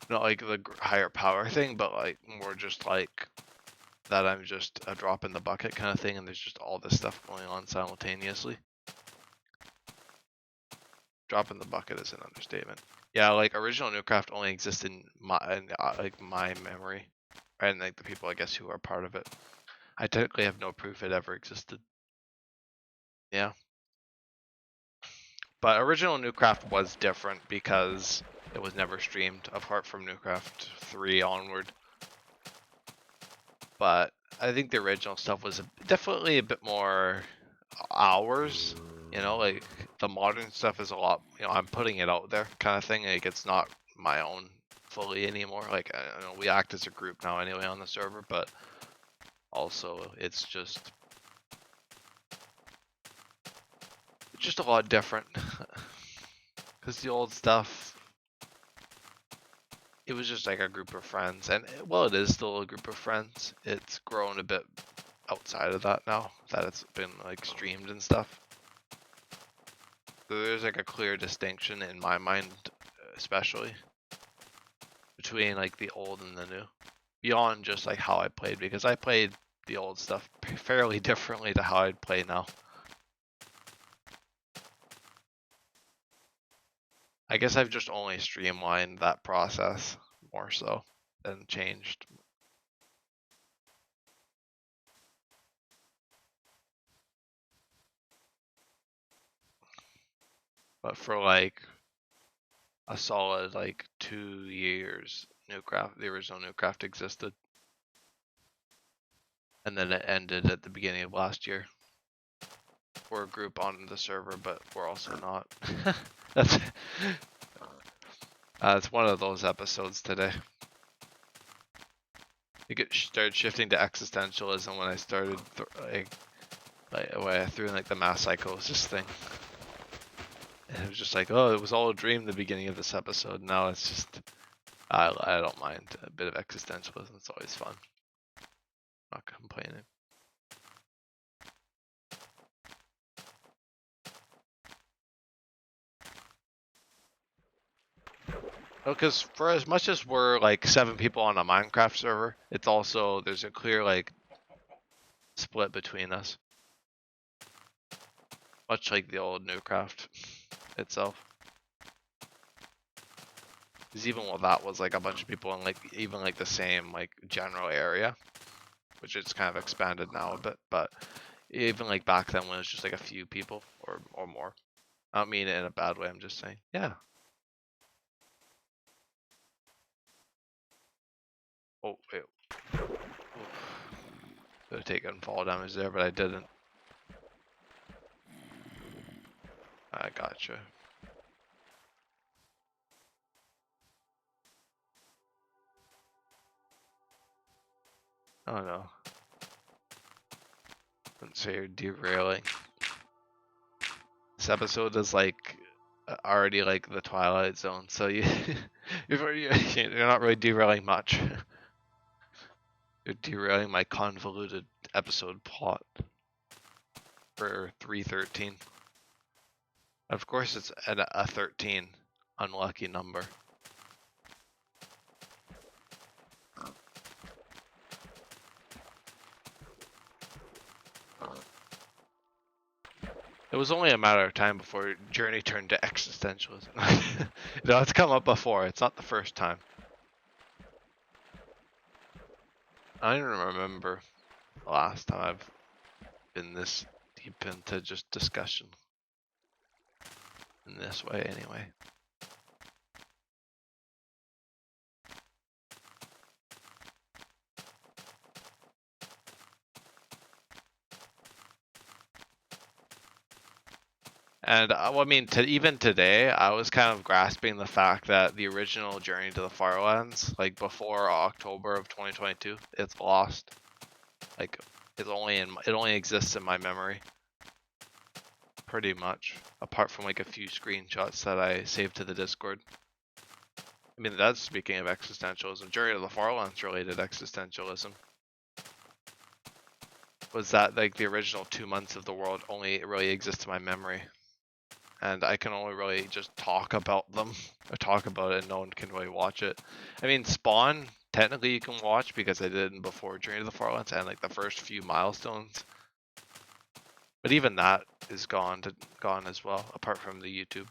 Not like the higher power thing, but like more just like that I'm just a drop in the bucket kind of thing, and there's just all this stuff going on simultaneously. Drop in the bucket is an understatement. Yeah, like original Newcraft only exists in my memory, and like the people I guess who are part of it. I technically have no proof it ever existed. Yeah. But original Newcraft was different because it was never streamed, apart from Newcraft 3 onward. But I think the original stuff was definitely a bit more ours. Like the modern stuff is a lot. I'm putting it out there, kind of thing. Like it's not my own fully anymore. Like we act as a group now anyway on the server, but also it's just a lot different. Because the old stuff, it was just like a group of friends, and well, it is still a group of friends. It's grown a bit outside of that now that it's been like streamed and stuff. So there's like a clear distinction in my mind, especially between like the old and the new, beyond just like how I played, because I played the old stuff fairly differently to how I'd play now. I guess I've just only streamlined that process more so than changed. But for like a solid like 2 years, the original Newcraft existed. And then it ended at the beginning of last year. We're a group on the server, but we're also not. It's one of those episodes today. It started shifting to existentialism when I started when I threw in like the mass psychosis thing. And it was just like, oh, it was all a dream the beginning of this episode. Now it's just, I don't mind a bit of existentialism. It's always fun. Not complaining. Because for as much as we're like 7 people on a Minecraft server, it's also, there's a clear like split between us. Much like the old Newcraft itself. Because even while that was like a bunch of people in like even like the same like general area, which it's kind of expanded now a bit, but even like back then when it was just like a few people or more. I don't mean it in a bad way, I'm just saying, yeah. Oh, wait. Could have taken fall damage there, but I didn't. I gotcha. Oh no. Wouldn't say you're derailing. This episode is like already like the Twilight Zone, so you're not really derailing much. You're derailing my convoluted episode plot. for 313. Of course, it's at a 13, unlucky number. It was only a matter of time before Journey turned to existentialism. It's come up before. It's not the first time. I don't remember the last time I've been this deep into just discussion. In this way, anyway. And I mean, even today, I was kind of grasping the fact that the original Journey to the Farlands, like before October of 2022, it's lost. Like, it only exists in my memory, pretty much. Apart from like a few screenshots that I saved to the Discord. I mean, that's speaking of existentialism. Journey to the Farlands related existentialism. Was that like the original 2 months of the world only really exists in my memory? And I can only really just talk about them, or talk about it, and no one can really watch it. I mean, Spawn, technically you can watch because I did it before Journey to the Farlands and like the first few milestones. But even that is gone as well, apart from the YouTube.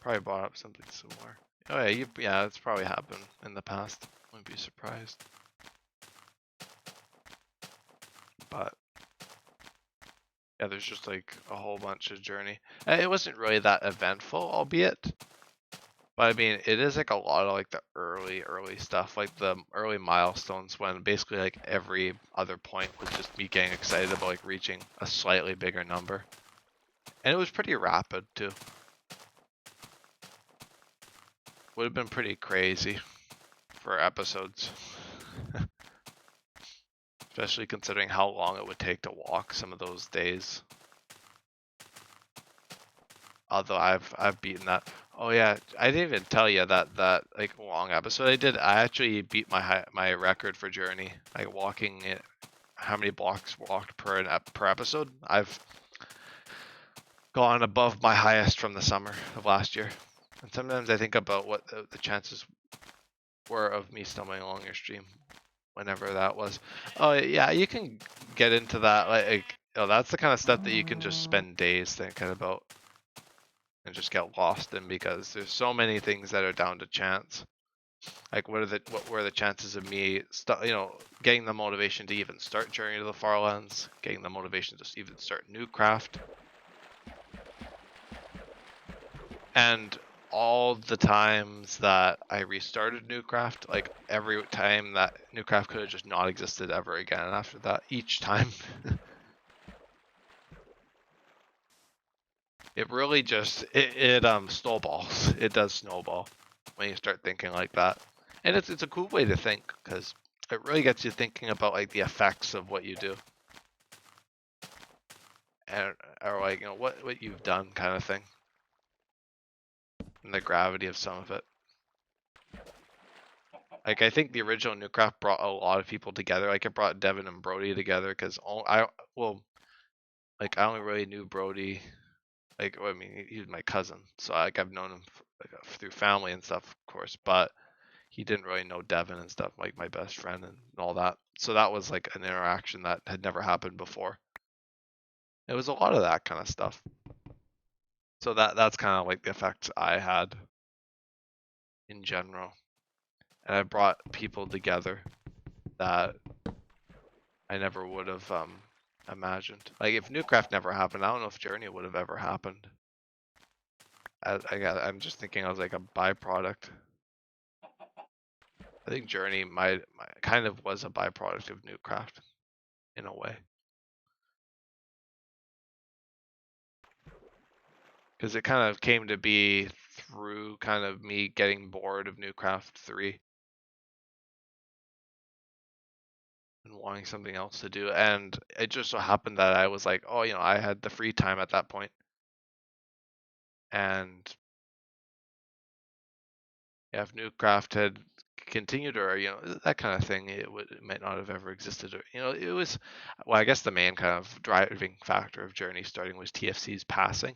Probably brought up something similar. Oh yeah, yeah, it's probably happened in the past. Wouldn't be surprised. But yeah, there's just like a whole bunch of Journey. It wasn't really that eventful, albeit. But I mean, it is like a lot of like the early stuff, like the early milestones when basically like every other point was just me getting excited about like reaching a slightly bigger number. And it was pretty rapid too. Would have been pretty crazy for episodes. Especially considering how long it would take to walk some of those days. Although I've beaten that. Oh yeah, I didn't even tell you that like long episode I did. I actually beat my record for Journey. Like walking it, how many blocks walked per episode. I've gone above my highest from the summer of last year. And sometimes I think about what the chances were of me stumbling along your stream, whenever that was. Oh yeah, you can get into that. Like, oh, that's the kind of stuff that you can just spend days thinking about. And just get lost in, because there's so many things that are down to chance. Like what were the chances of me getting the motivation to even start Journey to the Farlands, getting the motivation to even start Newcraft, and all the times that I restarted Newcraft, like every time that Newcraft could have just not existed ever again after that, each time. It really just it snowballs. It does snowball when you start thinking like that, and it's a cool way to think, because it really gets you thinking about like the effects of what you do, and or like what you've done, kind of thing, and the gravity of some of it. Like I think the original Newcraft brought a lot of people together. Like it brought Devin and Brody together, because I only really knew Brody. Like, well, I mean, he was my cousin, so like I've known him through family and stuff, of course, but he didn't really know Devin and stuff, like my best friend and all that. So that was like an interaction that had never happened before. It was a lot of that kind of stuff. So that's kind of like the effects I had in general. And I brought people together that I never would have imagined. Like if Newcraft never happened, I don't know if Journey would have ever happened. I'm just thinking I was like a byproduct. I think Journey might kind of was a byproduct of Newcraft in a way. Because it kind of came to be through kind of me getting bored of Newcraft 3 and wanting something else to do. And it just so happened that I was like, oh, I had the free time at that point. And yeah, if Newcraft had continued, or that kind of thing, it might not have ever existed. Or it was, well, I guess the main kind of driving factor of Journey starting was TFC's passing,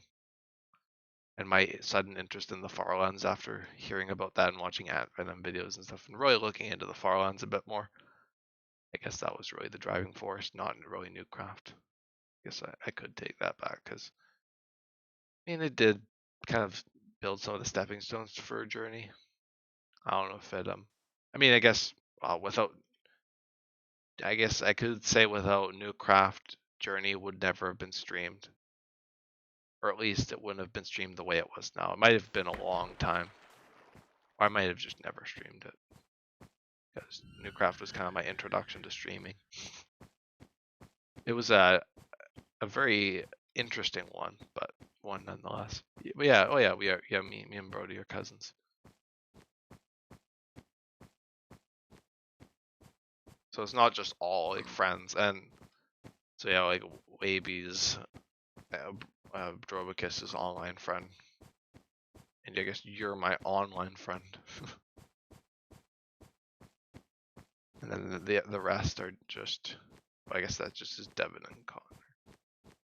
and my sudden interest in the Farlands after hearing about that and watching Ant-Venom videos and stuff, and really looking into the Farlands a bit more. I guess that was really the driving force, not really Newcraft. I guess I could take that back, because it did kind of build some of the stepping stones for Journey. I don't know if it I guess I could say without Newcraft, Journey would never have been streamed, or at least it wouldn't have been streamed the way it was now. It might have been a long time, or I might have just never streamed it, because Newcraft was kind of my introduction to streaming. It was a very interesting one, but one nonetheless. But yeah, oh yeah, me and Brody are cousins. So it's not just all like friends, and so yeah, like Waby's Drobicus' online friend, and I guess you're my online friend. And then the rest are just, I guess that just is Devin and Connor,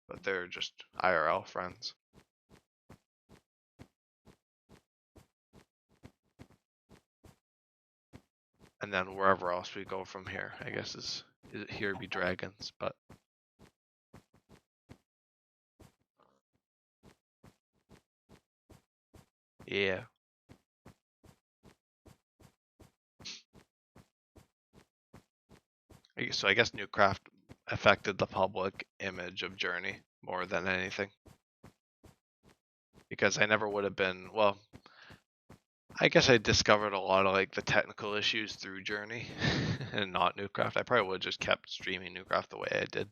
but they're just IRL friends. And then wherever else we go from here, I guess is it Here Be Dragons, but yeah. So I guess Newcraft affected the public image of Journey more than anything, because I never would have been, well, I guess I discovered a lot of like the technical issues through Journey and not Newcraft. I probably would have just kept streaming Newcraft the way I did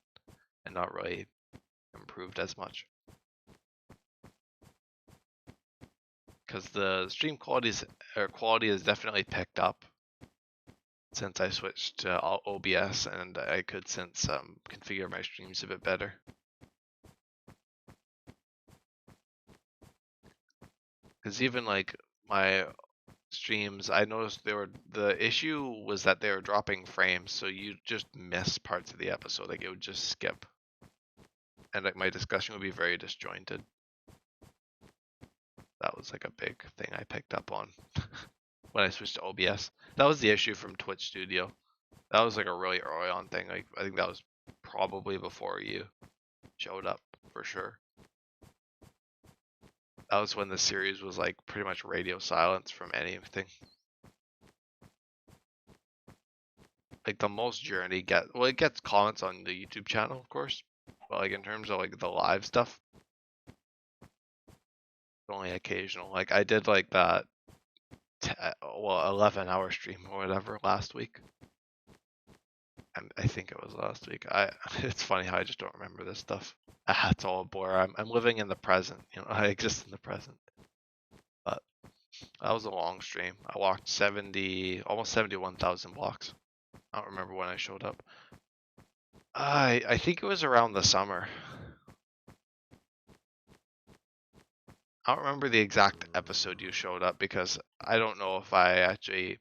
and not really improved as much, because the stream quality has definitely picked up since I switched to OBS, and I could since configure my streams a bit better. Because even like my streams, I noticed the issue was that they were dropping frames, so you just miss parts of the episode. Like it would just skip, and like my discussion would be very disjointed. That was like a big thing I picked up on when I switched to OBS. That was the issue from Twitch Studio. That was like a really early on thing. Like I think that was probably before you showed up for sure. That was when the series was like pretty much radio silence from anything. Like the most Journey it gets comments on the YouTube channel, of course, but like in terms of like the live stuff, only occasional. Like I did like that 11-hour stream or whatever last week. I think it was last week. It's funny how I just don't remember this stuff. It's all a blur. I'm living in the present, I exist in the present. But that was a long stream. I walked almost 71,000 blocks. I don't remember when I showed up. I think it was around the summer. I don't remember the exact episode you showed up, because I don't know if I actually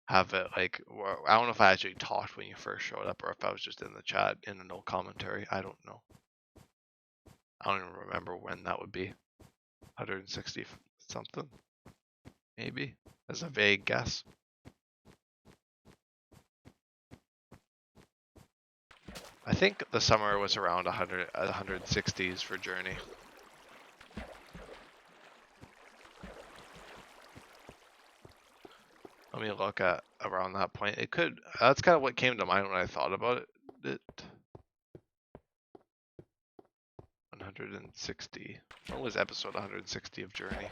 have it I don't know if I actually talked when you first showed up, or if I was just in the chat in a no commentary. I don't know. I don't even remember when that would be. 160 something, maybe, as a vague guess. I think the summer was around 160s for Journey. Let me look at around that point. That's kind of what came to mind when I thought about it. 160. When was episode 160 of Journey?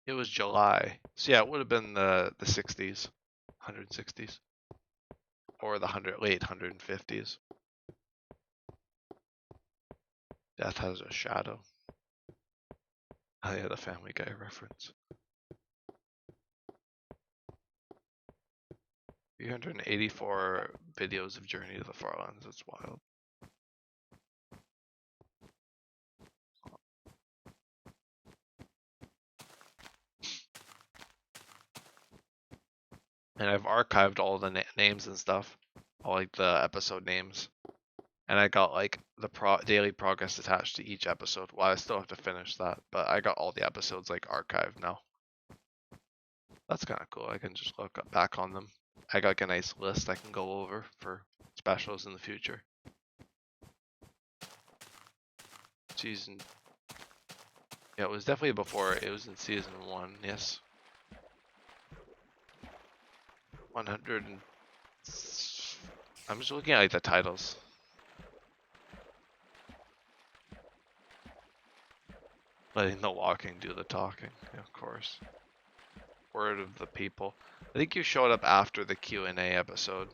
It was July. So yeah, it would have been the 60s, 160s, or the late 150s. Death has a shadow. Oh yeah, the Family Guy reference. 384 videos of Journey to the Farlands. That's wild. and I've archived all the names and stuff, all like the episode names, and I got like the daily progress attached to each episode. Well, I still have to finish that, but I got all the episodes like archived now. That's kind of cool. I can just look back on them. I got like a nice list I can go over for specials in the future. Season. Yeah, it was definitely before. It was in season 1. Yes. 100. I'm just looking at like the titles. Letting the walking do the talking, yeah, of course. Word of the people. I think you showed up after the Q&A episode.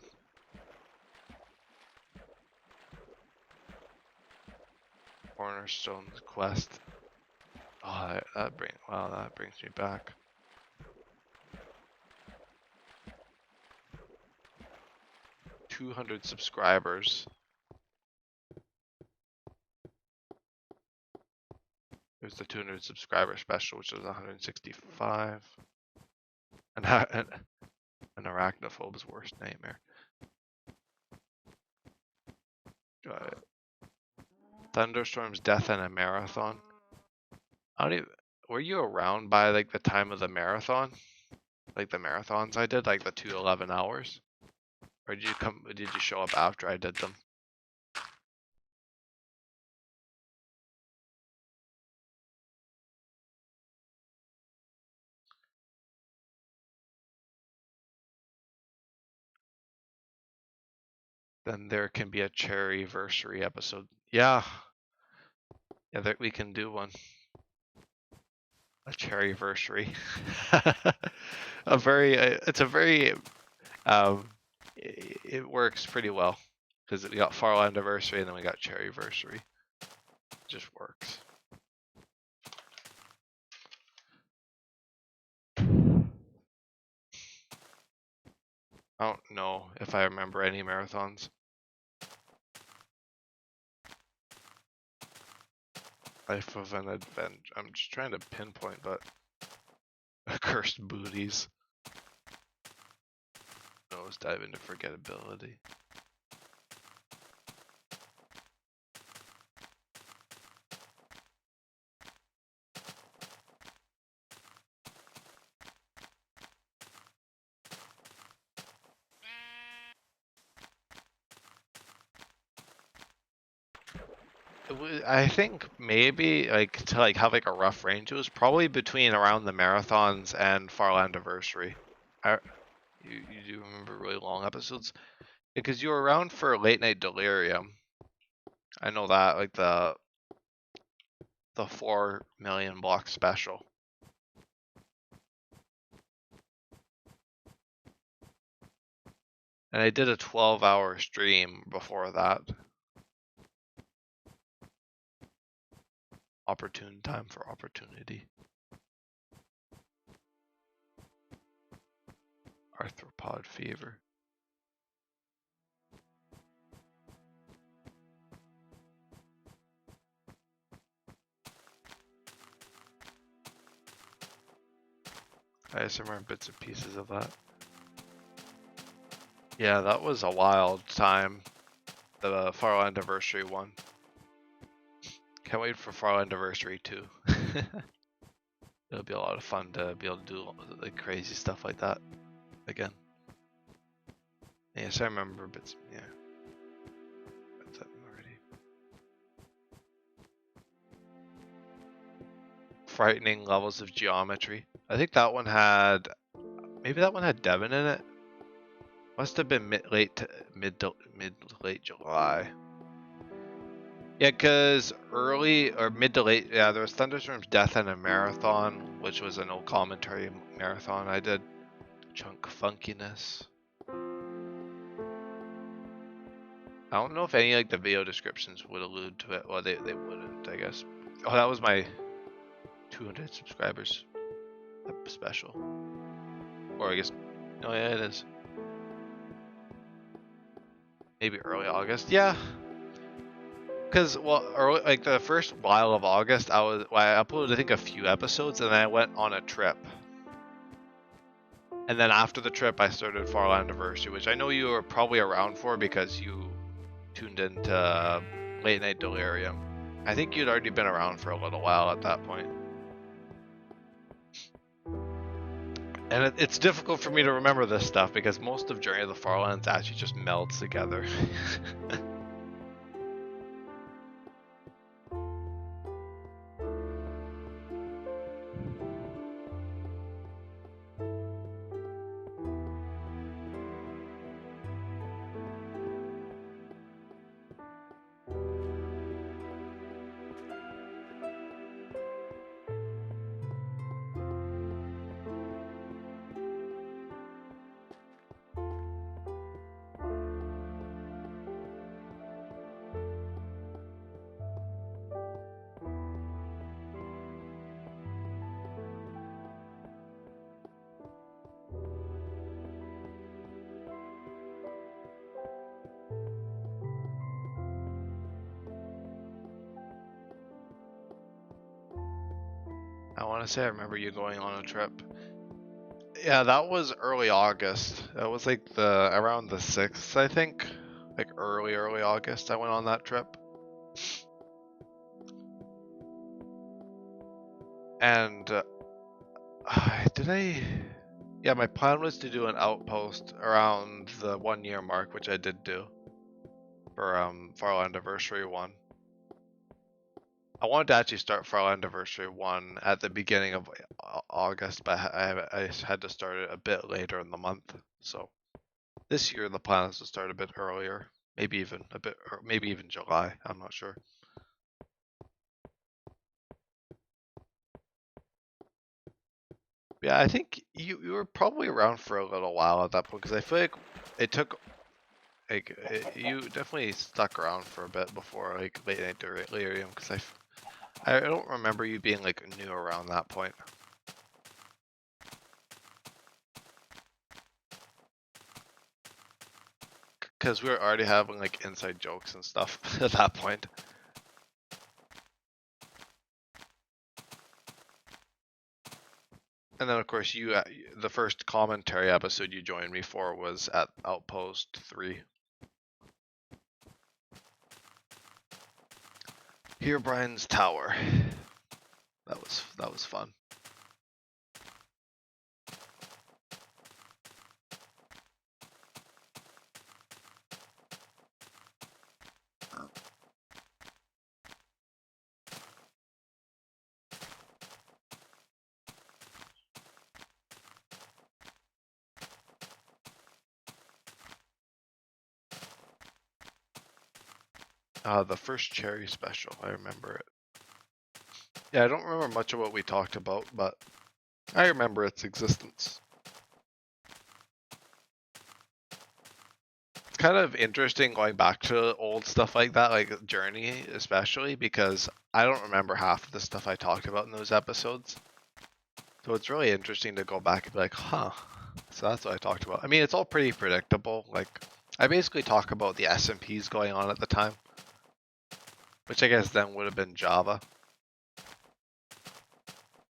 Cornerstone's quest. Oh, that brings me back. $200 subscribers. There's the 200 subscriber special, which is 165. An arachnophobe's worst nightmare. Got it. Thunderstorms, death, and a marathon. I don't even. Were you around by like the time of the marathon? Like the marathons I did, like the 211 hours? Or did you come? Did you show up after I did them? Then there can be a cherry-versary episode. Yeah, yeah, we can do one. A cherry-versary. It's a very, it works pretty well because we got Farland anniversary and then we got cherry-versary. It just works. I don't know if I remember any marathons. Life of an Adventure. I'm just trying to pinpoint, but accursed booties. No, let's dive into forgettability. I think maybe like to like have like a rough range. It was probably between around the marathons and Farland anniversary. You do remember really long episodes because you were around for Late Night Delirium. I know that, like the 4 million block special. And I did a 12-hour stream before that. Opportune time for opportunity. Arthropod fever. I just remember bits and pieces of that. Yeah, that was a wild time. The Farland anniversary one. Can't wait for Farland anniversary 2. It'll be a lot of fun to be able to do like crazy stuff like that again. Yes, I remember bits. Yeah. That's that already. Frightening levels of geometry. I think that one had. Maybe that one had Devin in it. Must have been mid to late July. Yeah, because early or mid to late, yeah, there was Thunderstorms, Death, and a Marathon, which was a no commentary marathon I did. Chunk Funkiness. I don't know if any like the video descriptions would allude to it. Well, they wouldn't, I guess. Oh, that was my 200 subscribers special. Or I guess, oh yeah, it is. Maybe early August, yeah. Because, well, early, like the first while of August, I uploaded I think a few episodes, and then I went on a trip. And then after the trip, I started Farland Anniversary, which I know you were probably around for because you tuned into Late Night Delirium. I think you'd already been around for a little while at that point. And it's difficult for me to remember this stuff because most of Journey of the Farlands actually just melds together. I want to say I remember you going on a trip. Yeah, that was early August. That was like around the 6th, I think. Like early August I went on that trip. And yeah, my plan was to do an outpost around the 1 year mark, which I did do for Farland Anniversary 1. I wanted to actually start Farland Anniversary 1 at the beginning of August, but I had to start it a bit later in the month. So this year the plan is to start a bit earlier, maybe even maybe even July. I'm not sure. Yeah, I think you were probably around for a little while at that point because I feel like it took you definitely stuck around for a bit before like Late Night Delirium because I don't remember you being like new around that point. Because we were already having like inside jokes and stuff at that point. And then of course the first commentary episode you joined me for was at Outpost 3. Herobrine's Tower. That was fun. The first cherry special, I remember it. Yeah, I don't remember much of what we talked about, but I remember its existence. It's kind of interesting going back to old stuff like that, like Journey especially, because I don't remember half of the stuff I talked about in those episodes. So it's really interesting to go back and be like, huh, so that's what I talked about. I mean, it's all pretty predictable. Like, I basically talk about the SMPs going on at the time, which I guess then would have been Java.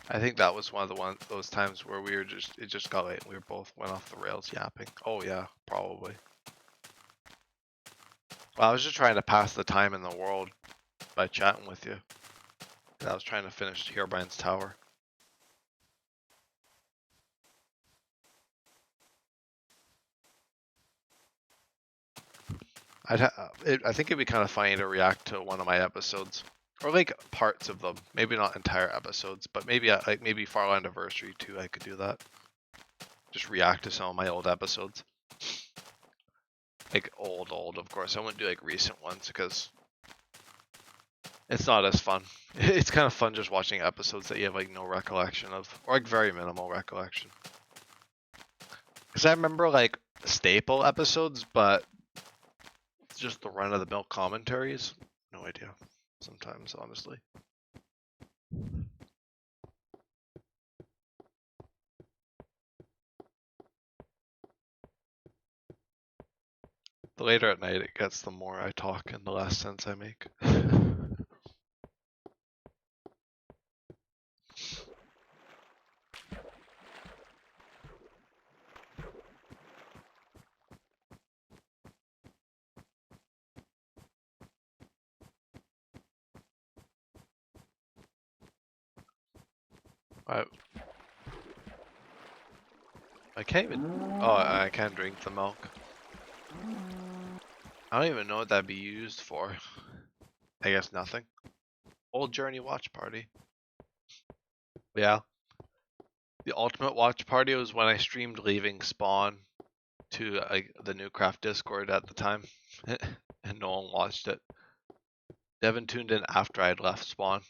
I think that was one of those times where it just got late and we both went off the rails yapping. Oh yeah, probably. Well, I was just trying to pass the time in the world by chatting with you. I was trying to finish Herobrine's Tower. I think it'd be kind of funny to react to one of my episodes, or like parts of them. Maybe not entire episodes, but maybe like maybe Farland Anniversary 2. I could do that. Just react to some of my old episodes. Like old, of course. I wouldn't do like recent ones because it's not as fun. It's kind of fun just watching episodes that you have like no recollection of, or like very minimal recollection. Because I remember like staple episodes, but just the run of the mill commentaries, no idea. Sometimes, honestly. The later at night it gets, the more I talk and the less sense I make. I can't even. Oh, I can't drink the milk. I don't even know what that'd be used for. I guess nothing. Old Journey watch party. Yeah. The ultimate watch party was when I streamed leaving Spawn to the Newcraft Discord at the time, and no one watched it. Devin tuned in after I'd left Spawn.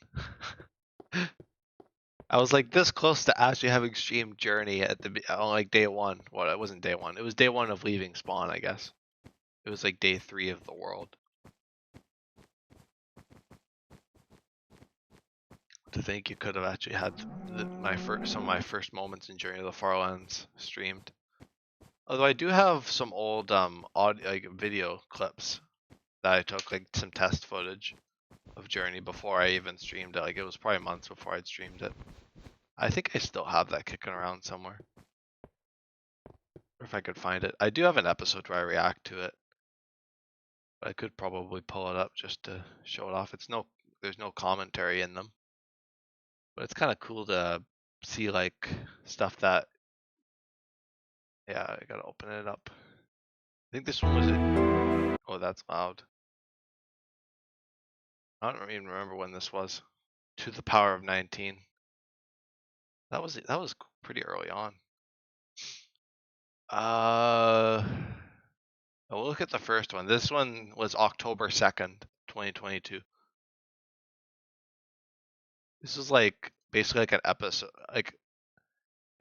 I was like this close to actually having streamed Journey at on like day one. Well, it wasn't day one. It was day one of leaving Spawn, I guess. It was like day 3 of the world. To think you could have actually had some of my first moments in Journey to the Farlands streamed. Although I do have some old audio, like video clips that I took, like some test footage of Journey before I even streamed it. Like it was probably months before I'd streamed it. I think I still have that kicking around somewhere. Or if I could find it. I do have an episode where I react to it. But I could probably pull it up just to show it off. There's no commentary in them. But it's kind of cool to see like stuff that, yeah, I gotta open it up. I think this one was it. Oh, that's loud. I don't even remember when this was. To the power of 19. That was pretty early on. We'll look at the first one. This one was October 2nd, 2022. This is like basically like an episode. Like,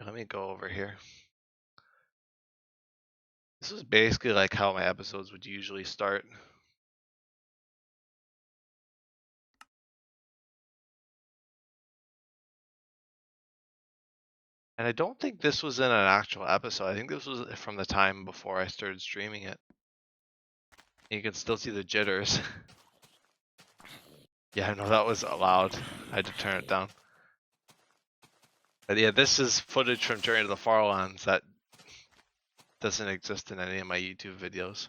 let me go over here. This is basically like how my episodes would usually start. And I don't think this was in an actual episode. I think this was from the time before I started streaming it. You can still see the jitters. Yeah, no, that was loud. I had to turn it down. But yeah, this is footage from Journey to the Farlands that doesn't exist in any of my YouTube videos.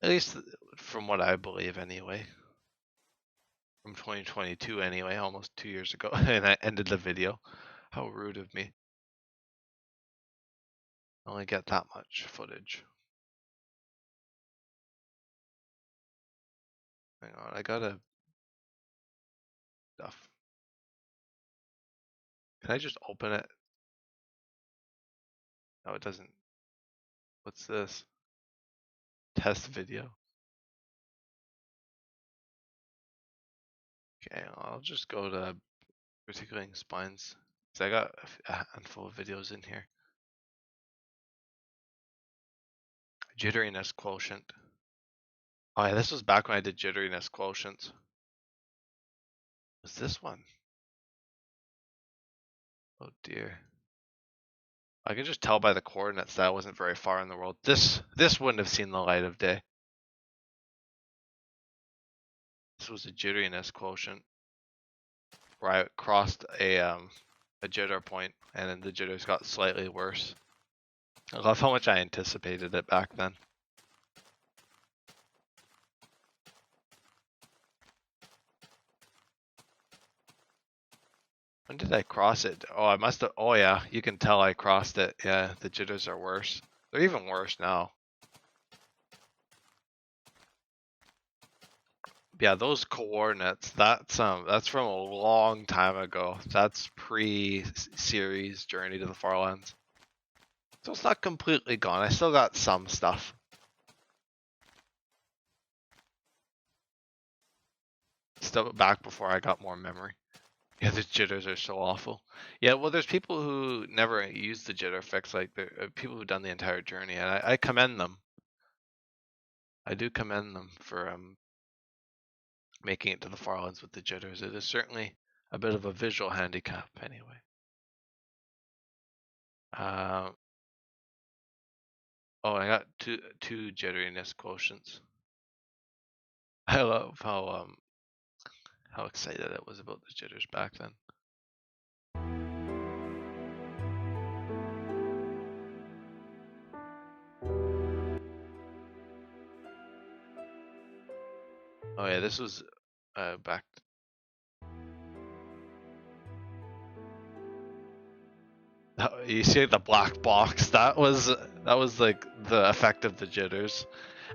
At least from what I believe anyway. From 2022 anyway, almost 2 years ago. And I ended the video. How rude of me. I only get that much footage. Hang on, I gotta stuff. Can I just open it? No, it doesn't. What's this? Test video. Okay, I'll just go to articulating spines. So I got a handful of videos in here. Jitteriness quotient. Oh yeah, this was back when I did jitteriness quotients. What's this one? Oh dear. I can just tell by the coordinates that I wasn't very far in the world. This wouldn't have seen the light of day. This was a jitteriness quotient where I crossed a jitter point and then the jitters got slightly worse. I love how much I anticipated it back then. When did I cross it? Oh, I must have. Oh yeah, you can tell I crossed it. Yeah, the jitters are worse. They're even worse now. Yeah, those coordinates. That's from a long time ago. That's pre-series Journey to the Farlands. So it's not completely gone. I still got some stuff. Still back before I got more memory. Yeah, the jitters are so awful. Yeah, well, there's people who never use the jitter fix, like people who've done the entire journey, and I commend them. I do commend them for making it to the Farlands with the jitters. It is certainly a bit of a visual handicap, anyway. Oh, I got two jitteriness quotients. I love how excited I was about the jitters back then. Oh yeah, this was back. You see the black box? That was like the effect of the jitters.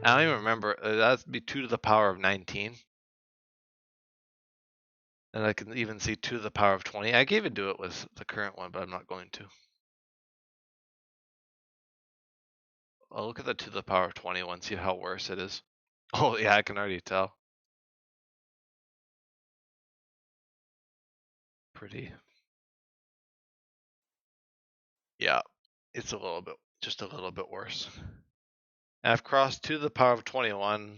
I don't even remember. That'd be 2 to the power of 19. And I can even see 2 to the power of 20. I could even do it with the current one, but I'm not going to. I'll look at the 2 to the power of 21, see how worse it is. Oh yeah, I can already tell. Pretty. Yeah, it's a little bit, just a little bit worse. And I've crossed 2 to the power of 21,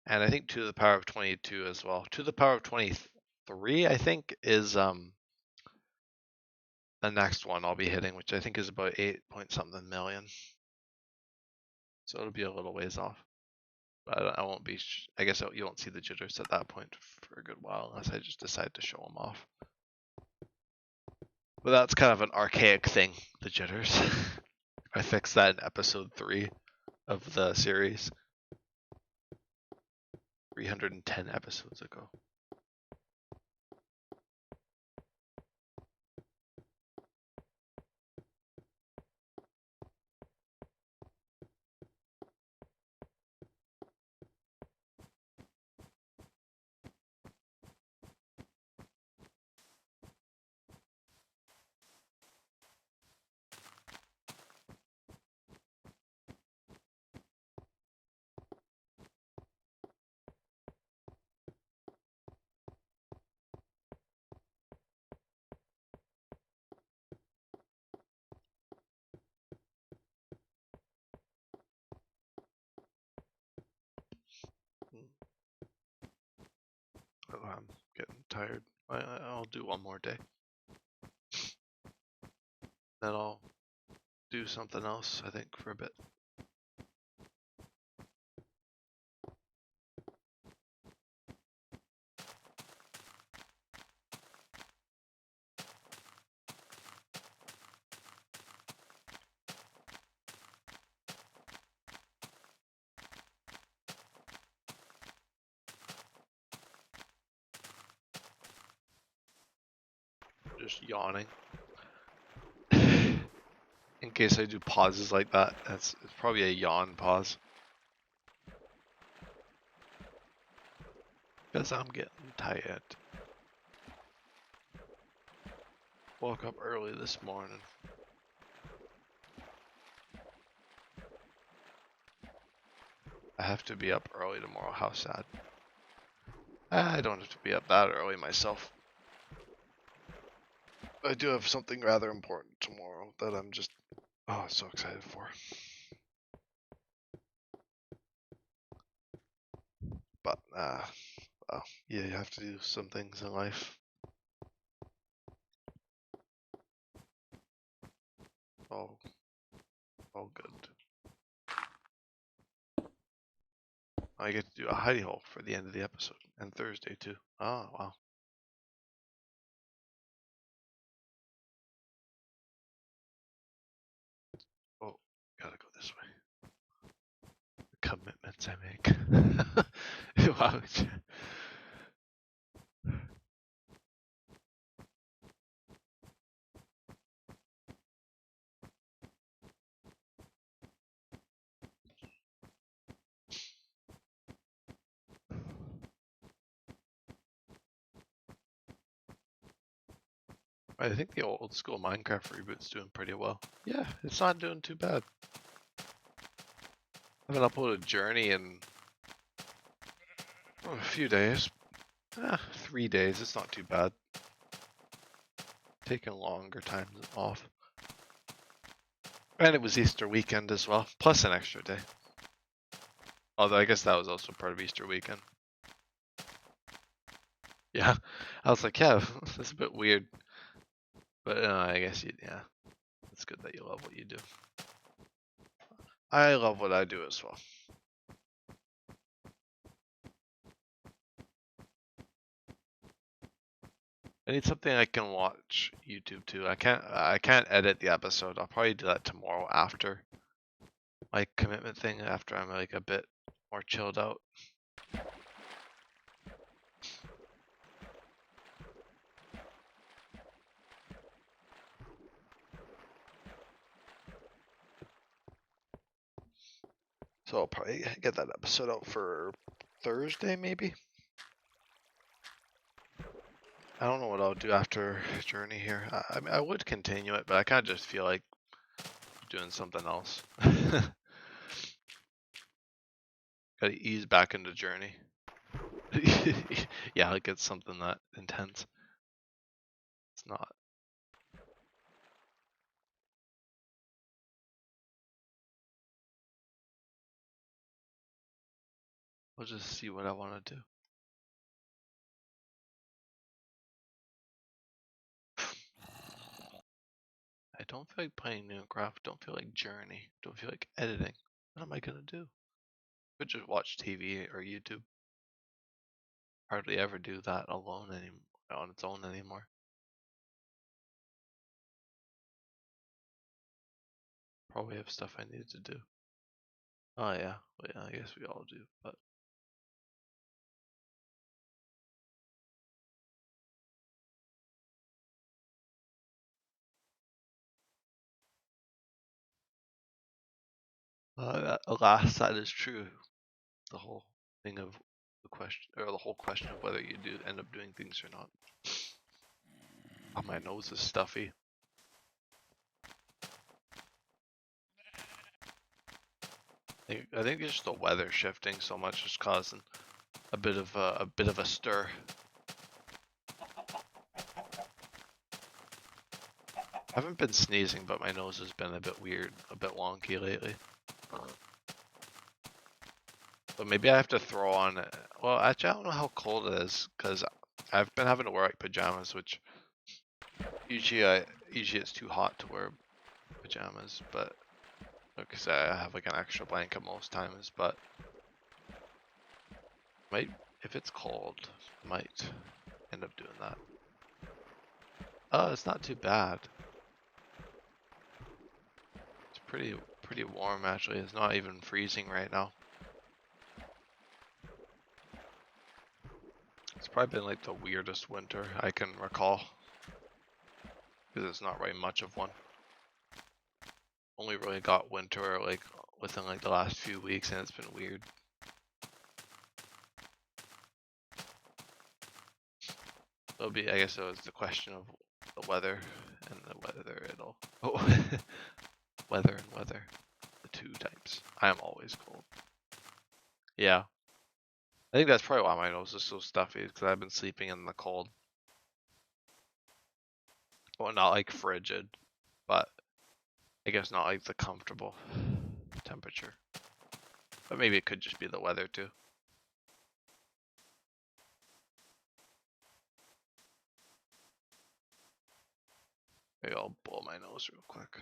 and I think 2 to the power of 22 as well. 2 to the power of 23, I think, is the next one I'll be hitting, which I think is about 8 point something million. So it'll be a little ways off. But I won't be, I guess you won't see the jitters at that point for a good while unless I just decide to show them off. But that's kind of an archaic thing, the jitters. I fixed that in episode 3 of the series. 310 episodes ago. Oh, I'm getting tired. I'll do one more day. Then I'll do something else, I think, for a bit. Just yawning. In case I do pauses like that, it's probably a yawn pause. Because I'm getting tired. Woke up early this morning. I have to be up early tomorrow. How sad. I don't have to be up that early myself. I do have something rather important tomorrow that I'm just so excited for. But yeah, you have to do some things in life. All good. I get to do a hidey hole for the end of the episode and Thursday too. Oh wow. Oh, gotta go this way. The commitments I make. Wow. I think the old school Minecraft reboot's doing pretty well. Yeah, it's not doing too bad. I haven't uploaded Journey in a few days. 3 days, it's not too bad. Taking longer time off. And it was Easter weekend as well, plus an extra day. Although I guess that was also part of Easter weekend. Yeah, I was like, yeah, that's a bit weird. But I guess yeah, it's good that you love what you do. I love what I do as well. I need something I can watch YouTube too. I can't edit the episode. I'll probably do that tomorrow after my commitment thing, after I'm like a bit more chilled out. So I'll probably get that episode out for Thursday, maybe. I don't know what I'll do after Journey here. I mean, I would continue it, but I kind of just feel like doing something else. Gotta ease back into Journey. Yeah, like it's something that intense. It's not. We'll just see what I want to do. I don't feel like playing Minecraft. Don't feel like Journey. Don't feel like editing. What am I gonna do? Could just watch TV or YouTube. Hardly ever do that alone on its own anymore. Probably have stuff I need to do. Oh yeah, well, yeah. I guess we all do, but alas, that is true. The whole thing of the question, or the whole question of whether you do end up doing things or not. Oh, my nose is stuffy. I think it's just the weather shifting so much is causing a bit of a stir. I haven't been sneezing, but my nose has been a bit weird, a bit wonky lately. But maybe I have to throw on. Well, actually, I don't know how cold it is because I've been having to wear like pajamas, which usually it's too hot to wear pajamas, but because I have like an extra blanket most times. But might if it's cold, might end up doing that. Oh, it's not too bad. It's pretty warm actually. It's not even freezing right now. It's probably been like the weirdest winter I can recall. Because it's not very much of one. Only really got winter like within like the last few weeks and it's been weird. It'll be, I guess it was the question of the weather and weather and weather. The two types. I am always cold. Yeah. I think that's probably why my nose is so stuffy, because I've been sleeping in the cold. Well, not like frigid, but I guess not like the comfortable temperature. But maybe it could just be the weather too. Maybe I'll blow my nose real quick.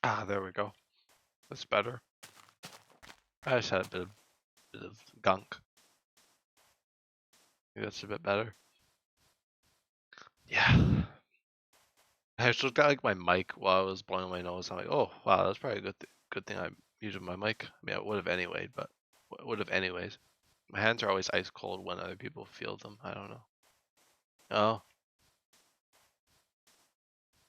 Ah, there we go. That's better. I just had a bit of gunk. Maybe that's a bit better. Yeah. I just got like my mic while I was blowing my nose. I'm like, oh wow, that's probably a good thing I'm using my mic. I mean, I would have anyway, but would have anyways. My hands are always ice cold when other people feel them. I don't know. Oh,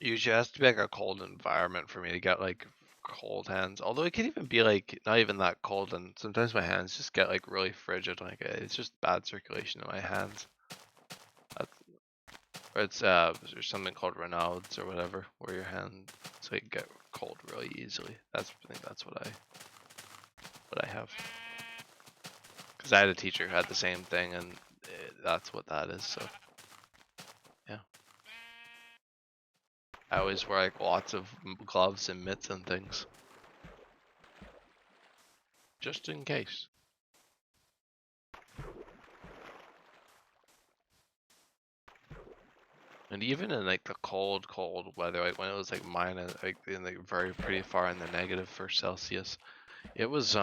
usually it has to be like a cold environment for me to get like cold hands. Although it can even be like not even that cold, and sometimes my hands just get like really frigid. Like it's just bad circulation in my hands. That's, or it's there's something called Raynaud's or whatever, where your hands like get cold really easily. I think that's what I have. Because I had a teacher who had the same thing, and that's what that is. So yeah, I always wear like lots of gloves and mitts and things, just in case. And even in like the cold weather, like when it was like minus, like in like very pretty far in the negative for Celsius, it was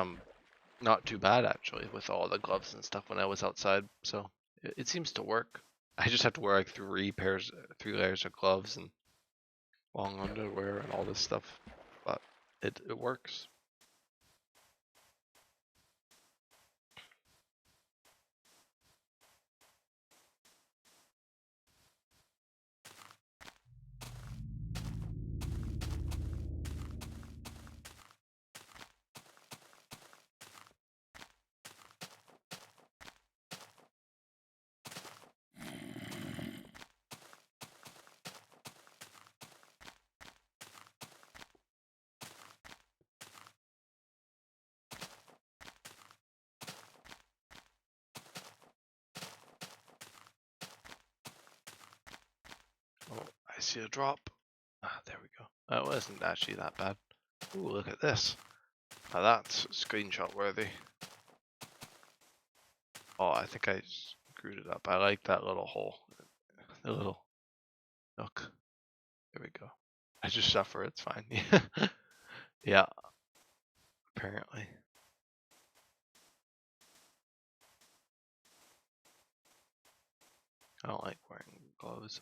not too bad actually with all the gloves and stuff when I was outside. So it seems to work. I just have to wear like 3 layers of gloves and long underwear and all this stuff, but it works. Oh, I see a drop. Ah, there we go. That wasn't actually that bad. Ooh, look at this. Now that's screenshot worthy. Oh, I think I screwed it up. I like that little hole. The little nook. There we go. I just suffer, it's fine. Yeah, apparently. I don't like wearing gloves.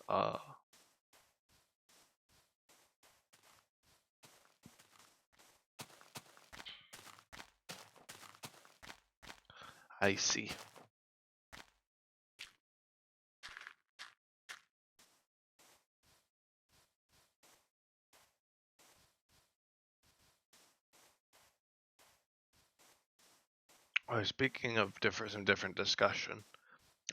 I see. Speaking of some different discussion,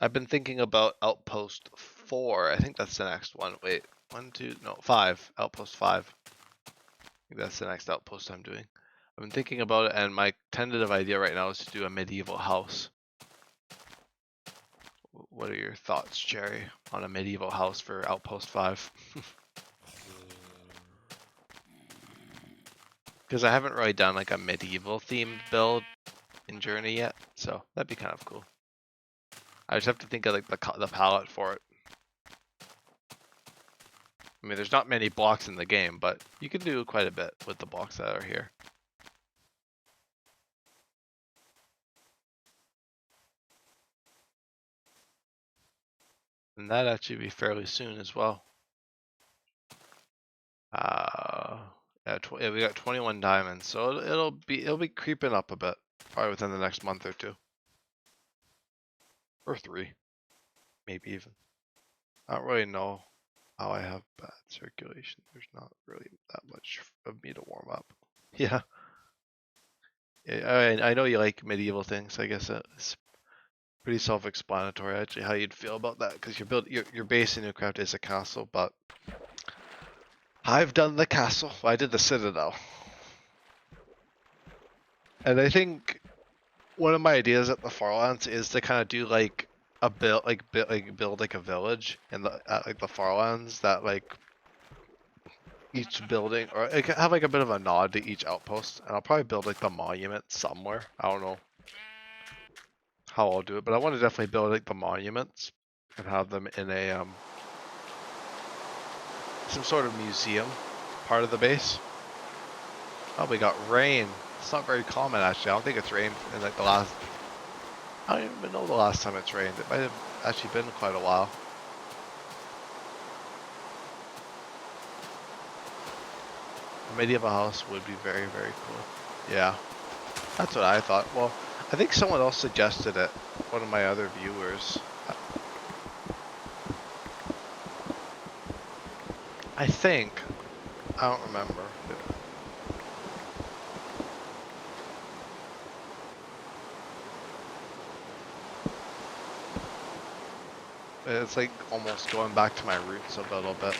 I've been thinking about Outpost 4. I think that's the next one. Wait, 5. Outpost 5. I think that's the next outpost I'm doing. I've been thinking about it, and my tentative idea right now is to do a medieval house. What are your thoughts, Jerry, on a medieval house for Outpost 5? Because I haven't really done like a medieval themed build in Journey yet, so that'd be kind of cool. I just have to think of like the palette for it. I mean, there's not many blocks in the game, but you can do quite a bit with the blocks that are here. And that'd actually be fairly soon as well. Yeah, we got 21 diamonds, so it'll be creeping up a bit, probably within the next month or 2, or 3, maybe even. I don't really know how I have bad circulation. There's not really that much of me to warm up. Yeah. I know you like medieval things. I guess it's pretty self-explanatory actually how you'd feel about that, because your base in your craft is a castle, but I've done the castle. I did the citadel, and I think one of my ideas at the Farlands is to kind of do like a build like a village in the at like the Farlands, that like each building, or like have like a bit of a nod to each outpost, and I'll probably build like the monument somewhere. I don't know how I'll do it, but I want to definitely build like the monuments and have them in a some sort of museum part of the base. Oh, we got rain. It's not very common actually. I don't think it's rained in like the last. I don't even know the last time it's rained. It might have actually been quite a while. A medieval house would be very, very cool. Yeah, that's what I thought. Well, I think someone else suggested it. One of my other viewers. I think. I don't remember. It's like almost going back to my roots a little bit.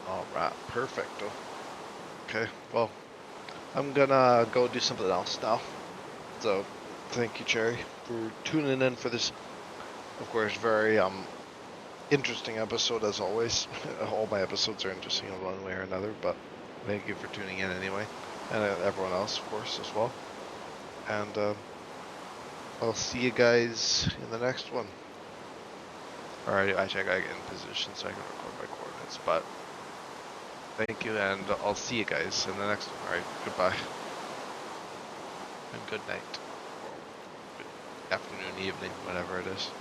Alright, perfecto. Okay, well, I'm gonna go do something else now. So, thank you, Cherry, for tuning in for this, of course, very interesting episode as always. All my episodes are interesting in one way or another, but thank you for tuning in anyway, and everyone else, of course, as well. And I'll see you guys in the next one. Alright, actually I gotta get in position so I can record my coordinates, but thank you, and I'll see you guys in the next one. Alright, goodbye. And good night. Good afternoon, evening, whatever it is.